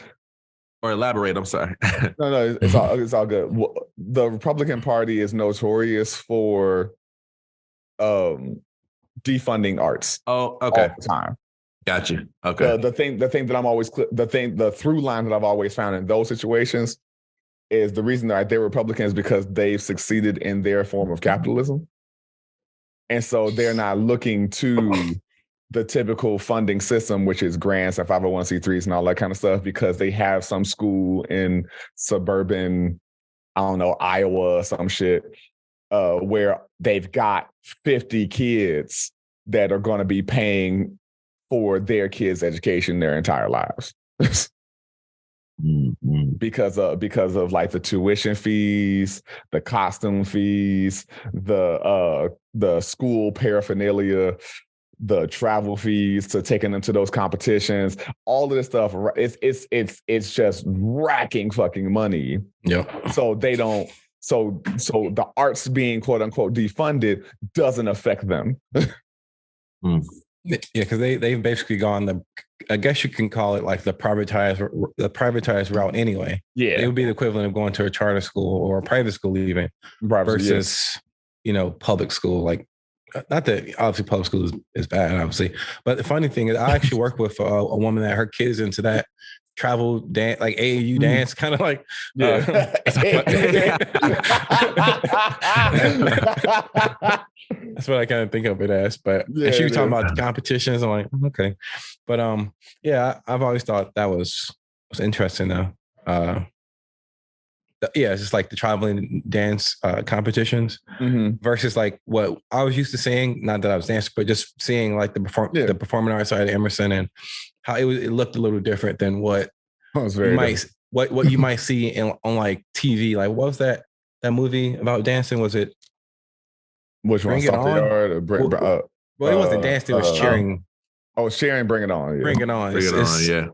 or elaborate. I'm sorry. No, it's all good. The Republican Party is notorious for defunding arts. Oh, okay. All the time. Got you. Okay. The thing that I'm always the through line that I've always found in those situations is the reason that they're Republicans because they've succeeded in their form of capitalism, and so they're not looking to the typical funding system, which is grants and 501c3s and all that kind of stuff, because they have some school in suburban, I don't know, Iowa or some shit, where they've got 50 kids that are going to be paying for their kids' education their entire lives. because of like the tuition fees, the costume fees, the school paraphernalia, the travel fees to taking them to those competitions, all of this stuff. It's just racking fucking money. Yeah. So they don't. So the arts being quote unquote defunded doesn't affect them. Yeah, because they've basically gone I guess you can call it like the privatized route anyway. Yeah, it would be the equivalent of going to a charter school or a private school even versus public school. Like, not that obviously public school is bad, obviously, but the funny thing is I actually work with a woman that her kids into that travel dance, like AAU dance, kind of like that's what I kind of think of it as. But she was talking about the competitions. I'm like, okay, but I've always thought that was interesting though. It's just like the traveling dance competitions versus like what I was used to seeing. Not that I was dancing, but just seeing like the performing arts side of Emerson and how it looked a little different than what you might see on like TV. Like, what was that movie about dancing? Was it which one? Bring It On? It wasn't dancing. It was cheering. Cheering! Bring It On! Yeah. Bring It On! Bring It On!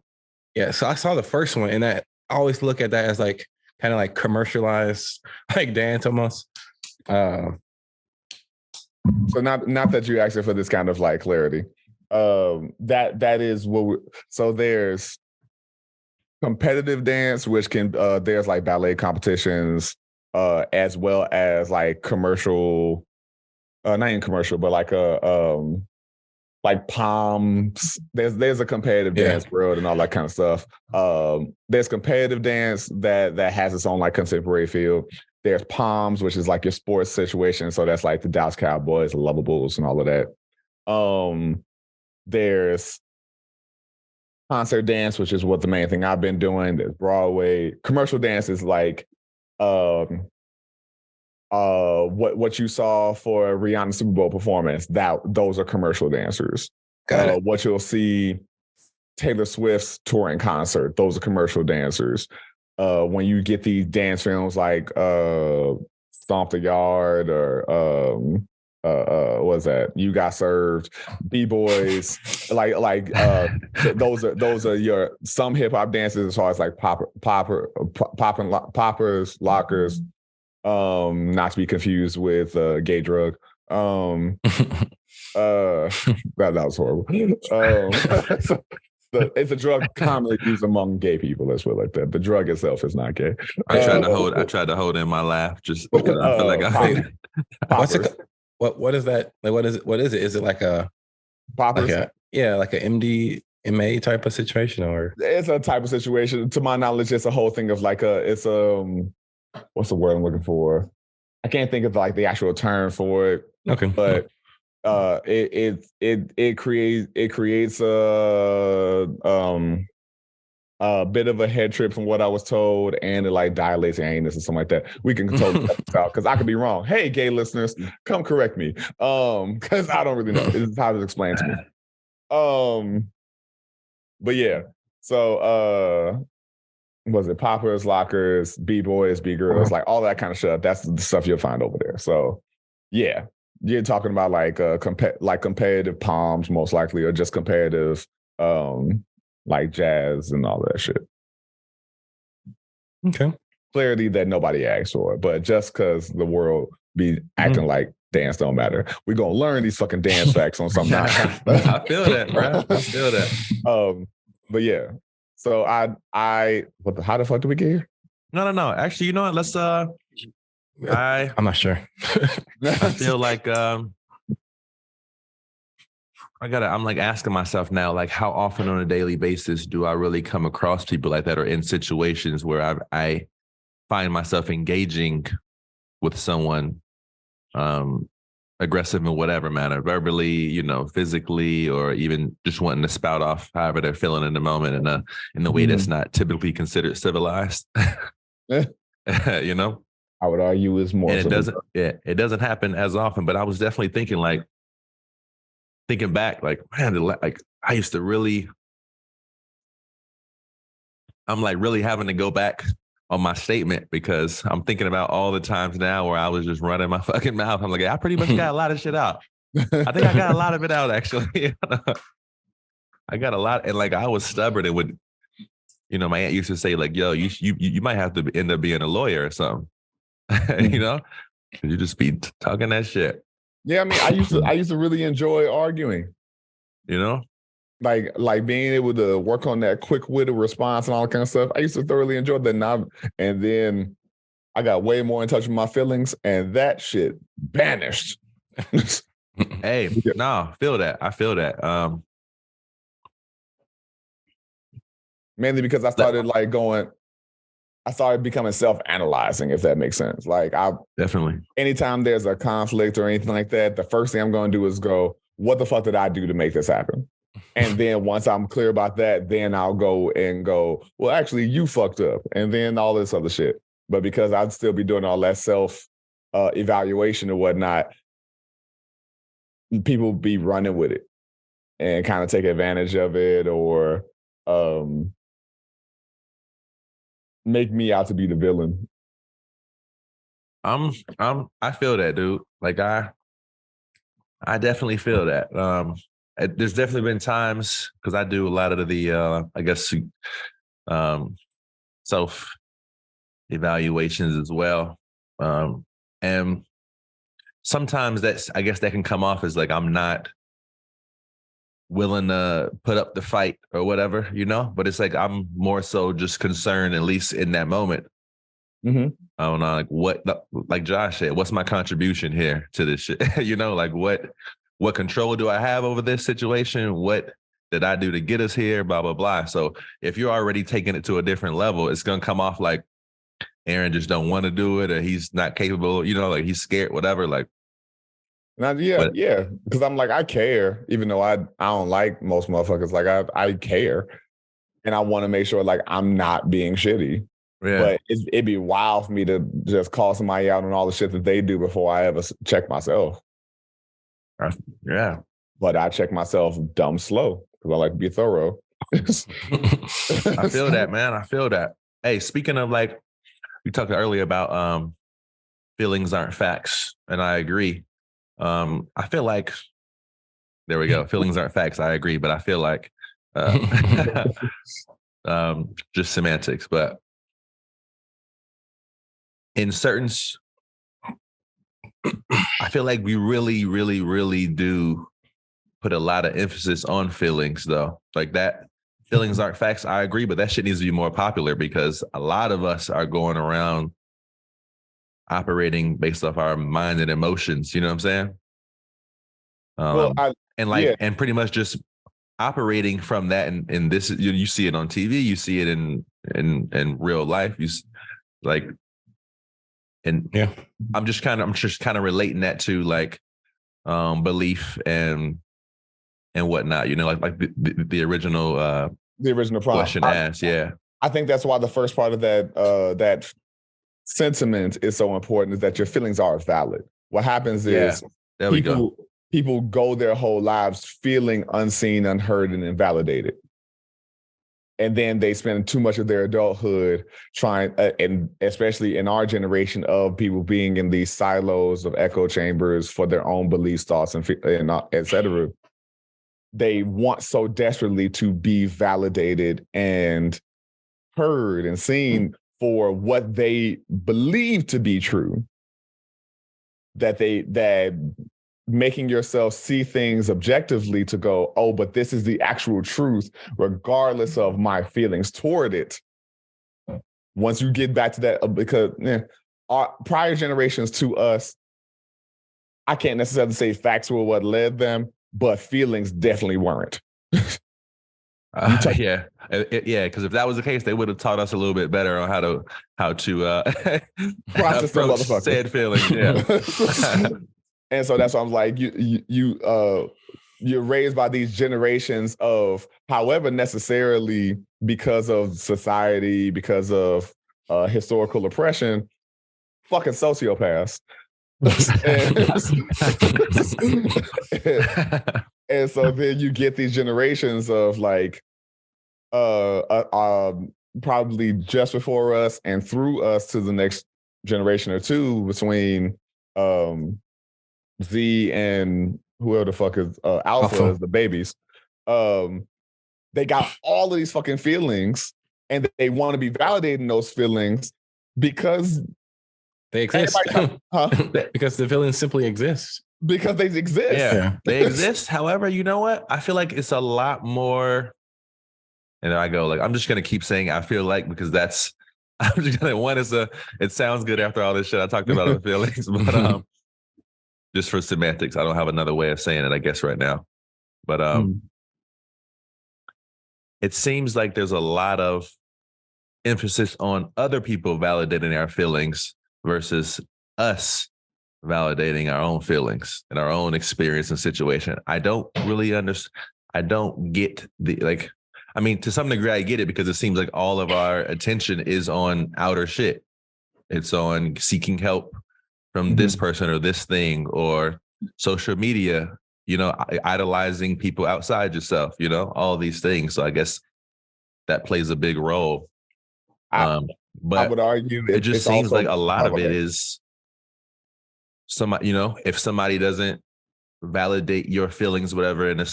Yeah. So I saw the first one, and I always look at that as like kind of like commercialized, like dance almost. So not that you asked for this kind of like clarity. That is what. So there's competitive dance, which can there's like ballet competitions, as well as like commercial, not even commercial, but like Palms. There's a competitive dance world and all that kind of stuff. There's competitive dance that has its own like contemporary feel. There's Palms, which is like your sports situation. So that's like the Dallas Cowboys, the Lovables, and all of that. There's concert dance, which is what the main thing I've been doing. There's Broadway. Commercial dance is like what you saw for Rihanna's Super Bowl performance. Those are commercial dancers. What you'll see Taylor Swift's touring concert, those are commercial dancers. When you get these dance films like Stomp the Yard or what's that? You Got Served, B-Boys, those are your some hip hop dances as far as like poppers, lockers, not to be confused with gay drug. That was horrible. It's a drug commonly used among gay people. Let's put it like that. The drug itself is not gay. I tried to hold in my laugh just because I feel like what is that? Like, what is it? Is it like a poppers? Like a MD? MA type of situation, or it's a type of situation. To my knowledge, it's a whole thing of like what's the word I'm looking for? I can't think of like the actual term for it. Okay. But it creates a bit of a head trip from what I was told, and it like dilates your anus or something like that. We can totally cut this out because I could be wrong. Hey, gay listeners, come correct me. Because I don't really know. This is how it's explained to me. But yeah. So was it poppers, lockers, B-boys, B-girls, like all that kind of stuff. That's the stuff you'll find over there. So yeah. You're talking about like competitive palms, most likely, or just competitive like jazz and all that shit. Okay. Clarity that nobody asked for, but just because the world be acting like dance don't matter, we're gonna learn these fucking dance facts on some night. I feel that, bro. I feel that. But yeah. So how the fuck did we get here? No. Actually, you know what? Let's I'm not sure. I feel like I'm like asking myself now, like how often on a daily basis do I really come across people like that, or in situations where I find myself engaging with someone aggressive in whatever manner, verbally, physically, or even just wanting to spout off however they're feeling in the moment in a way that's not typically considered civilized. I would argue is more. And it doesn't happen as often, but I was definitely thinking back, like, man, like I used to really, I'm like really having to go back on my statement because I'm thinking about all the times now where I was just running my fucking mouth. I'm like, I pretty much got a lot of shit out. I think I got a lot of it out, actually. I got a lot. And like, I was stubborn and would, my aunt used to say like, yo, you might have to end up being a lawyer or something. You just be talking that shit. Yeah, I mean, I used to really enjoy arguing. Like being able to work on that quick-witted response and all that kind of stuff. I used to thoroughly enjoy that. And then I got way more in touch with my feelings, and that shit vanished. Hey, no, feel that. I feel that. Mainly because I started becoming self-analyzing, if that makes sense. Like definitely, anytime there's a conflict or anything like that, the first thing I'm going to do is go, what the fuck did I do to make this happen? And then once I'm clear about that, then I'll go, well, actually you fucked up. And then all this other shit. But because I'd still be doing all that self evaluation and whatnot, people be running with it and kind of take advantage of it, or make me out to be the villain. I feel that, dude. Like I definitely feel that. There's definitely been times, because I do a lot of the I guess self evaluations as well. And sometimes I guess that can come off as like I'm not willing to put up the fight or whatever, but it's like I'm more so just concerned, at least in that moment. I don't know, like Josh said, what's my contribution here to this shit? Like what control do I have over this situation? What did I do to get us here? Blah, blah, blah. So if you're already taking it to a different level, it's going to come off like Aaron just don't want to do it, or he's not capable, like he's scared, whatever. Like, yeah. Because I'm like, I care, even though I don't like most motherfuckers. Like I care, and I want to make sure like I'm not being shitty. Yeah. But it'd be wild for me to just call somebody out on all the shit that they do before I ever check myself. Yeah. But I check myself dumb slow because I like to be thorough. I feel that, man. I feel that. Hey, speaking of like, we talked earlier about feelings aren't facts, and I agree. I feel like, there we go. Feelings aren't facts. I agree, but I feel like just semantics. But in certain, I feel like we really, really, really do put a lot of emphasis on feelings, though. Like that, feelings aren't facts. I agree, but that shit needs to be more popular, because a lot of us are going around operating based off our mind and emotions. You know what I'm saying? And pretty much just operating from that, and this you see it on TV, you see it in real life. I'm just kind of relating that to like belief and whatnot. Like the original prompt. question asked. Yeah, I think that's why the first part of that sentiment is so important, is that your feelings are valid. What happens is people go their whole lives feeling unseen, unheard, and invalidated. And then they spend too much of their adulthood trying, and especially in our generation of people being in these silos of echo chambers for their own beliefs, thoughts, and et cetera. They want so desperately to be validated and heard and seen for what they believe to be true, that making yourself see things objectively to go, oh, but this is the actual truth, regardless of my feelings toward it. Once you get back to that, because our prior generations to us, I can't necessarily say facts were what led them, but feelings definitely weren't. Yeah, because if that was the case, they would have taught us a little bit better on how to process approach said feelings. Yeah. And so that's why I'm like, you're raised by these generations of, however, necessarily because of society, because of historical oppression, fucking sociopaths. And so then you get these generations of like, probably just before us and through us to the next generation or two, between Z and whoever the fuck is Alpha is the babies. They got all of these fucking feelings, and they want to be validating those feelings because they exist. Because the feelings simply exist. Because they exist. Yeah, they exist. However, you know what? I feel like it's a lot more. And I go, like, I'm just gonna keep saying I feel like, because that's I'm just gonna it sounds good after all this shit I talked about the feelings, but just for semantics, I don't have another way of saying it, I guess, right now. But it seems like there's a lot of emphasis on other people validating our feelings versus us validating our own feelings and our own experience and situation. I don't really understand. I don't get to some degree I get it, because it seems like all of our attention is on outer shit. It's on seeking help from this person or this thing, or social media, idolizing people outside yourself, all these things. So I guess that plays a big role. But I would argue it just seems like a lot of it is somebody, if somebody doesn't validate your feelings, whatever, and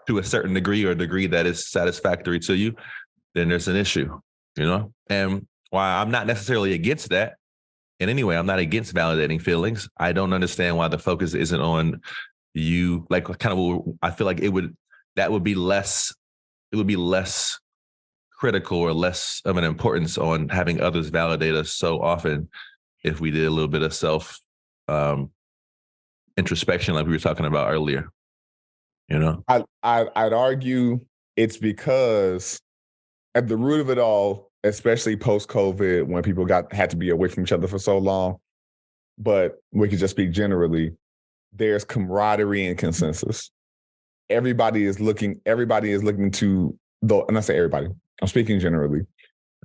to a certain degree, or a degree that is satisfactory to you, then there's an issue, And while I'm not necessarily against that in any way, I'm not against validating feelings. I don't understand why the focus isn't on you. Like, kind of, I feel like it would be less critical or less of an importance on having others validate us so often if we did a little bit of self introspection, like we were talking about earlier. I'd argue it's because at the root of it all, especially post-COVID, when people had to be away from each other for so long, but we could just speak generally, there's camaraderie and consensus. Everybody is looking to, though, and I say everybody, I'm speaking generally.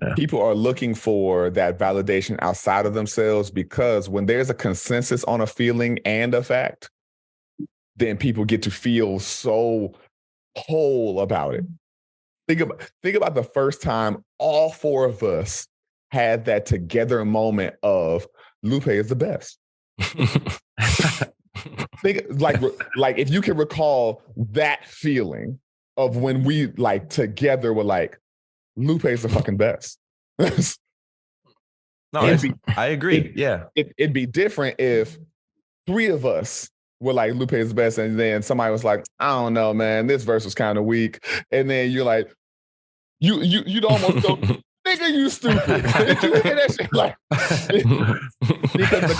Yeah. People are looking for that validation outside of themselves, because when there's a consensus on a feeling and a fact, then people get to feel so whole about it. Think about the first time all four of us had that together moment of Lupe is the best. Think like if you can recall that feeling of when we like together were like, Lupe is the fucking best. No, I agree. It'd be different if three of us were like, Lupe is the best, and then somebody was like, I don't know, man, this verse was kind of weak, and then you're like, you'd almost go, nigga, you stupid. Did you hear that shit? Like, because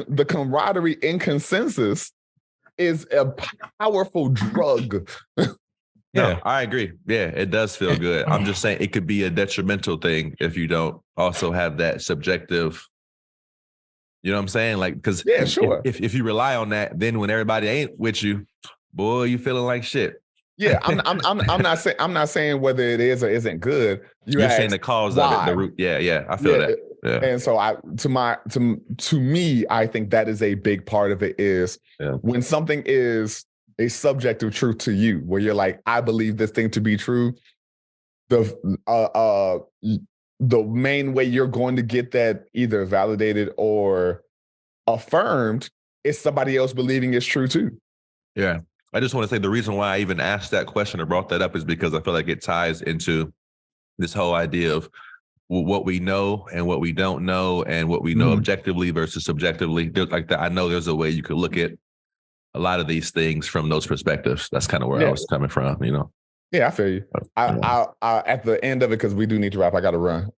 the camaraderie in consensus is a powerful drug. No, I agree. Yeah, it does feel good. I'm just saying it could be a detrimental thing if you don't also have that subjective. You know what I'm saying? Like, because sure. If you rely on that, then when everybody ain't with you, boy, you feeling like shit. Yeah, I'm not saying whether it is or isn't good. You're saying the cause why? of it, the root. Yeah, I feel that. Yeah. And so to me, I think that is a big part of it is when something is a subjective truth to you, where you're like, I believe this thing to be true. The main way you're going to get that either validated or affirmed is somebody else believing it's true too. Yeah. I just want to say the reason why I even asked that question or brought that up is because I feel like it ties into this whole idea of what we know and what we don't know and what we know objectively versus subjectively. Like that, I know there's a way you could look at a lot of these things from those perspectives. That's kind of where I was coming from, you know? Yeah, I feel you. I at the end of it, because we do need to wrap, I got to run.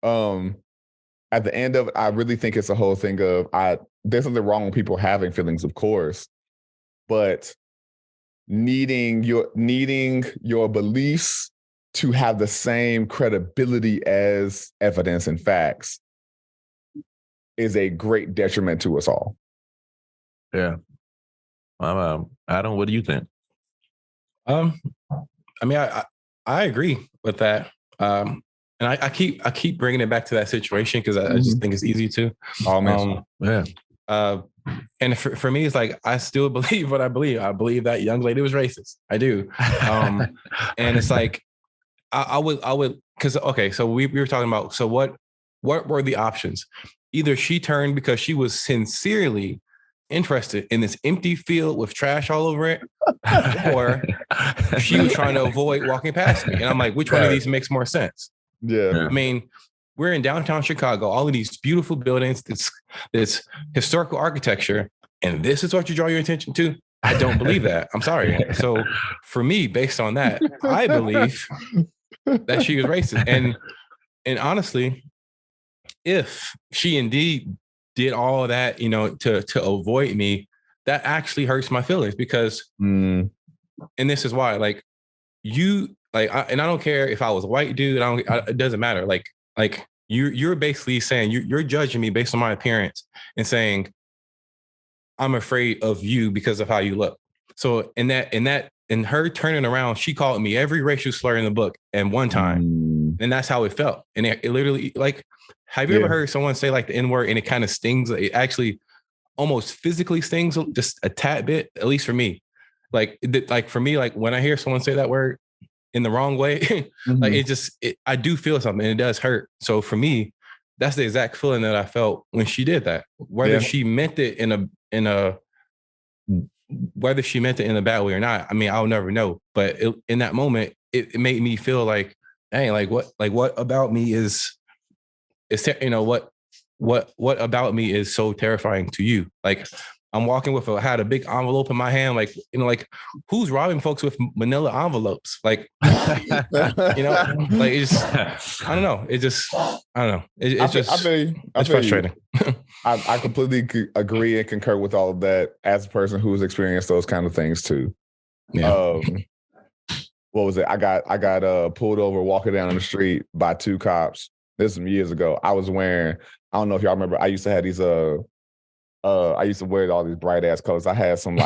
At the end of it, I really think it's a whole thing of there's something wrong with people having feelings, of course, but needing your beliefs to have the same credibility as evidence and facts is a great detriment to us all. Yeah. Adam, what do you think? I mean, I agree with that. And I keep bringing it back to that situation because I just think it's easy to. And for me, it's like I still believe what I believe. I believe that young lady was racist. I do. And it's like I would because so we were talking about, so what were the options? Either she turned because she was sincerely interested in this empty field with trash all over it, or she was trying to avoid walking past me. And I'm like, which one of these makes more sense? Yeah. I mean, we're in downtown Chicago, all of these beautiful buildings, this historical architecture, and this is what you draw your attention to? I don't believe that. I'm sorry. So for me, based on that, I believe that she was racist. And honestly, if she indeed did all of that, to avoid me, that actually hurts my feelings because, and this is why, like, and I don't care if I was a white dude, it doesn't matter. Like you're basically saying you're judging me based on my appearance and saying I'm afraid of you because of how you look. So in her turning around, she called me every racial slur in the book at one time, and that's how it felt. And it literally, like, have you ever heard someone say like the N-word and it kind of stings? It actually almost physically stings just a tad bit, at least for me. Like for me, like when I hear someone say that word in the wrong way, like I do feel something and it does hurt. So for me, that's the exact feeling that I felt when she did that. Whether she meant it whether she meant it in a bad way or not, I mean, I'll never know. But in that moment, it made me feel like, hey, what about me is what about me is so terrifying to you? Like I'm walking had a big envelope in my hand, like, who's robbing folks with manila envelopes? Like, like it's just, I don't know. It's frustrating. I completely agree and concur with all of that as a person who's experienced those kind of things too. Yeah. What was it? I got pulled over walking down the street by two cops. This was some years ago. I was wearing, I don't know if y'all remember, I used to have these I used to wear all these bright ass colors. I had some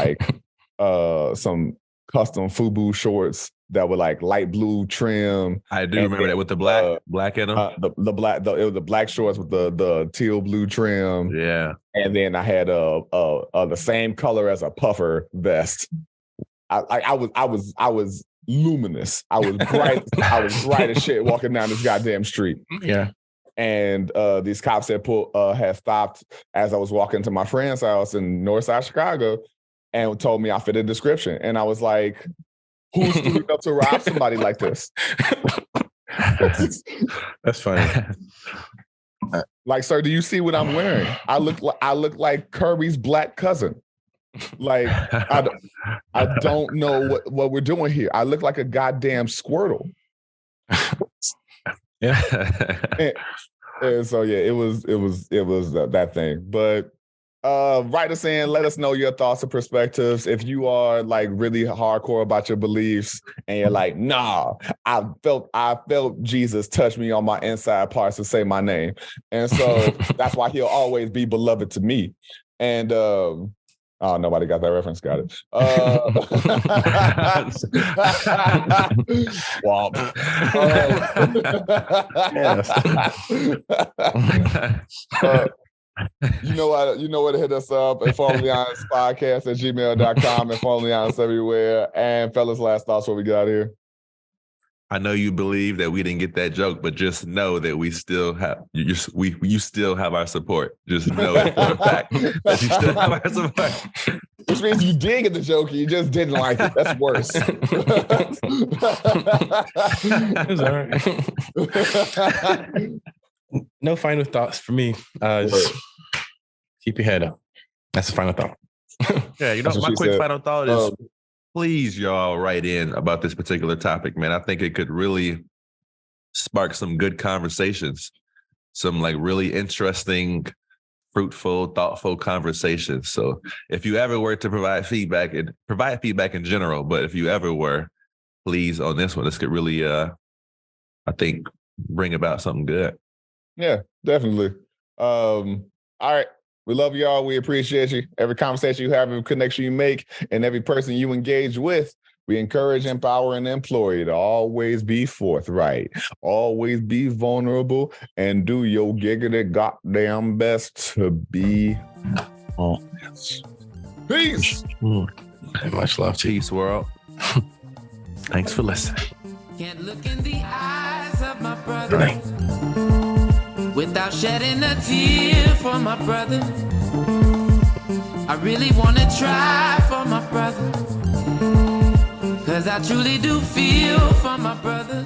some custom FUBU shorts that were like light blue trim. I do remember that with the black in them. It was the black shorts with the teal blue trim. Yeah. And then I had the same color as a puffer vest. I was luminous. I was bright. I was bright as shit walking down this goddamn street. Yeah. And these cops had stopped as I was walking to my friend's house in Northside Chicago and told me I fit a description. And I was like, who's stood up to rob somebody like this? That's funny. Like, sir, do you see what I'm wearing? I look like Kirby's black cousin. Like, I don't know what we're doing here. I look like a goddamn Squirtle. Yeah. And so yeah, it was that thing. But Write us in, let us know your thoughts and perspectives. If you are like really hardcore about your beliefs and you're like, nah, I felt Jesus touch me on my inside parts and say my name. And so that's why he'll always be beloved to me. And oh, nobody got that reference. Got it. Womp. You know what to hit us up. InforMILLy Honest Podcast at gmail.com. InforMILLy Honest everywhere. And fellas, last thoughts before we get out of here. I know you believe that we didn't get that joke, but just know that we still have you still have our support. Just know it for a fact that you still have our support. Which means you did get the joke, you just didn't like it. That's worse. It's all right. No final thoughts for me. Just keep your head up. That's the final thought. Yeah, my quick final thought is please, y'all, write in about this particular topic, man. I think it could really spark some good conversations, some like really interesting, fruitful, thoughtful conversations. So if you ever were to provide feedback in general, but if you ever were, please, on this one, this could really, I think, bring about something good. Yeah, definitely. All right. We love y'all. We appreciate you. Every conversation you have, every connection you make, and every person you engage with, we encourage, empower, and employ you to always be forthright, always be vulnerable, and do your giggity goddamn best to be honest. Peace. Much love to you. Peace, world. Thanks for listening. Can't look in the eyes of my brother. Good night. Without shedding a tear for my brother. I really wanna try for my brother, 'cause I truly do feel for my brother.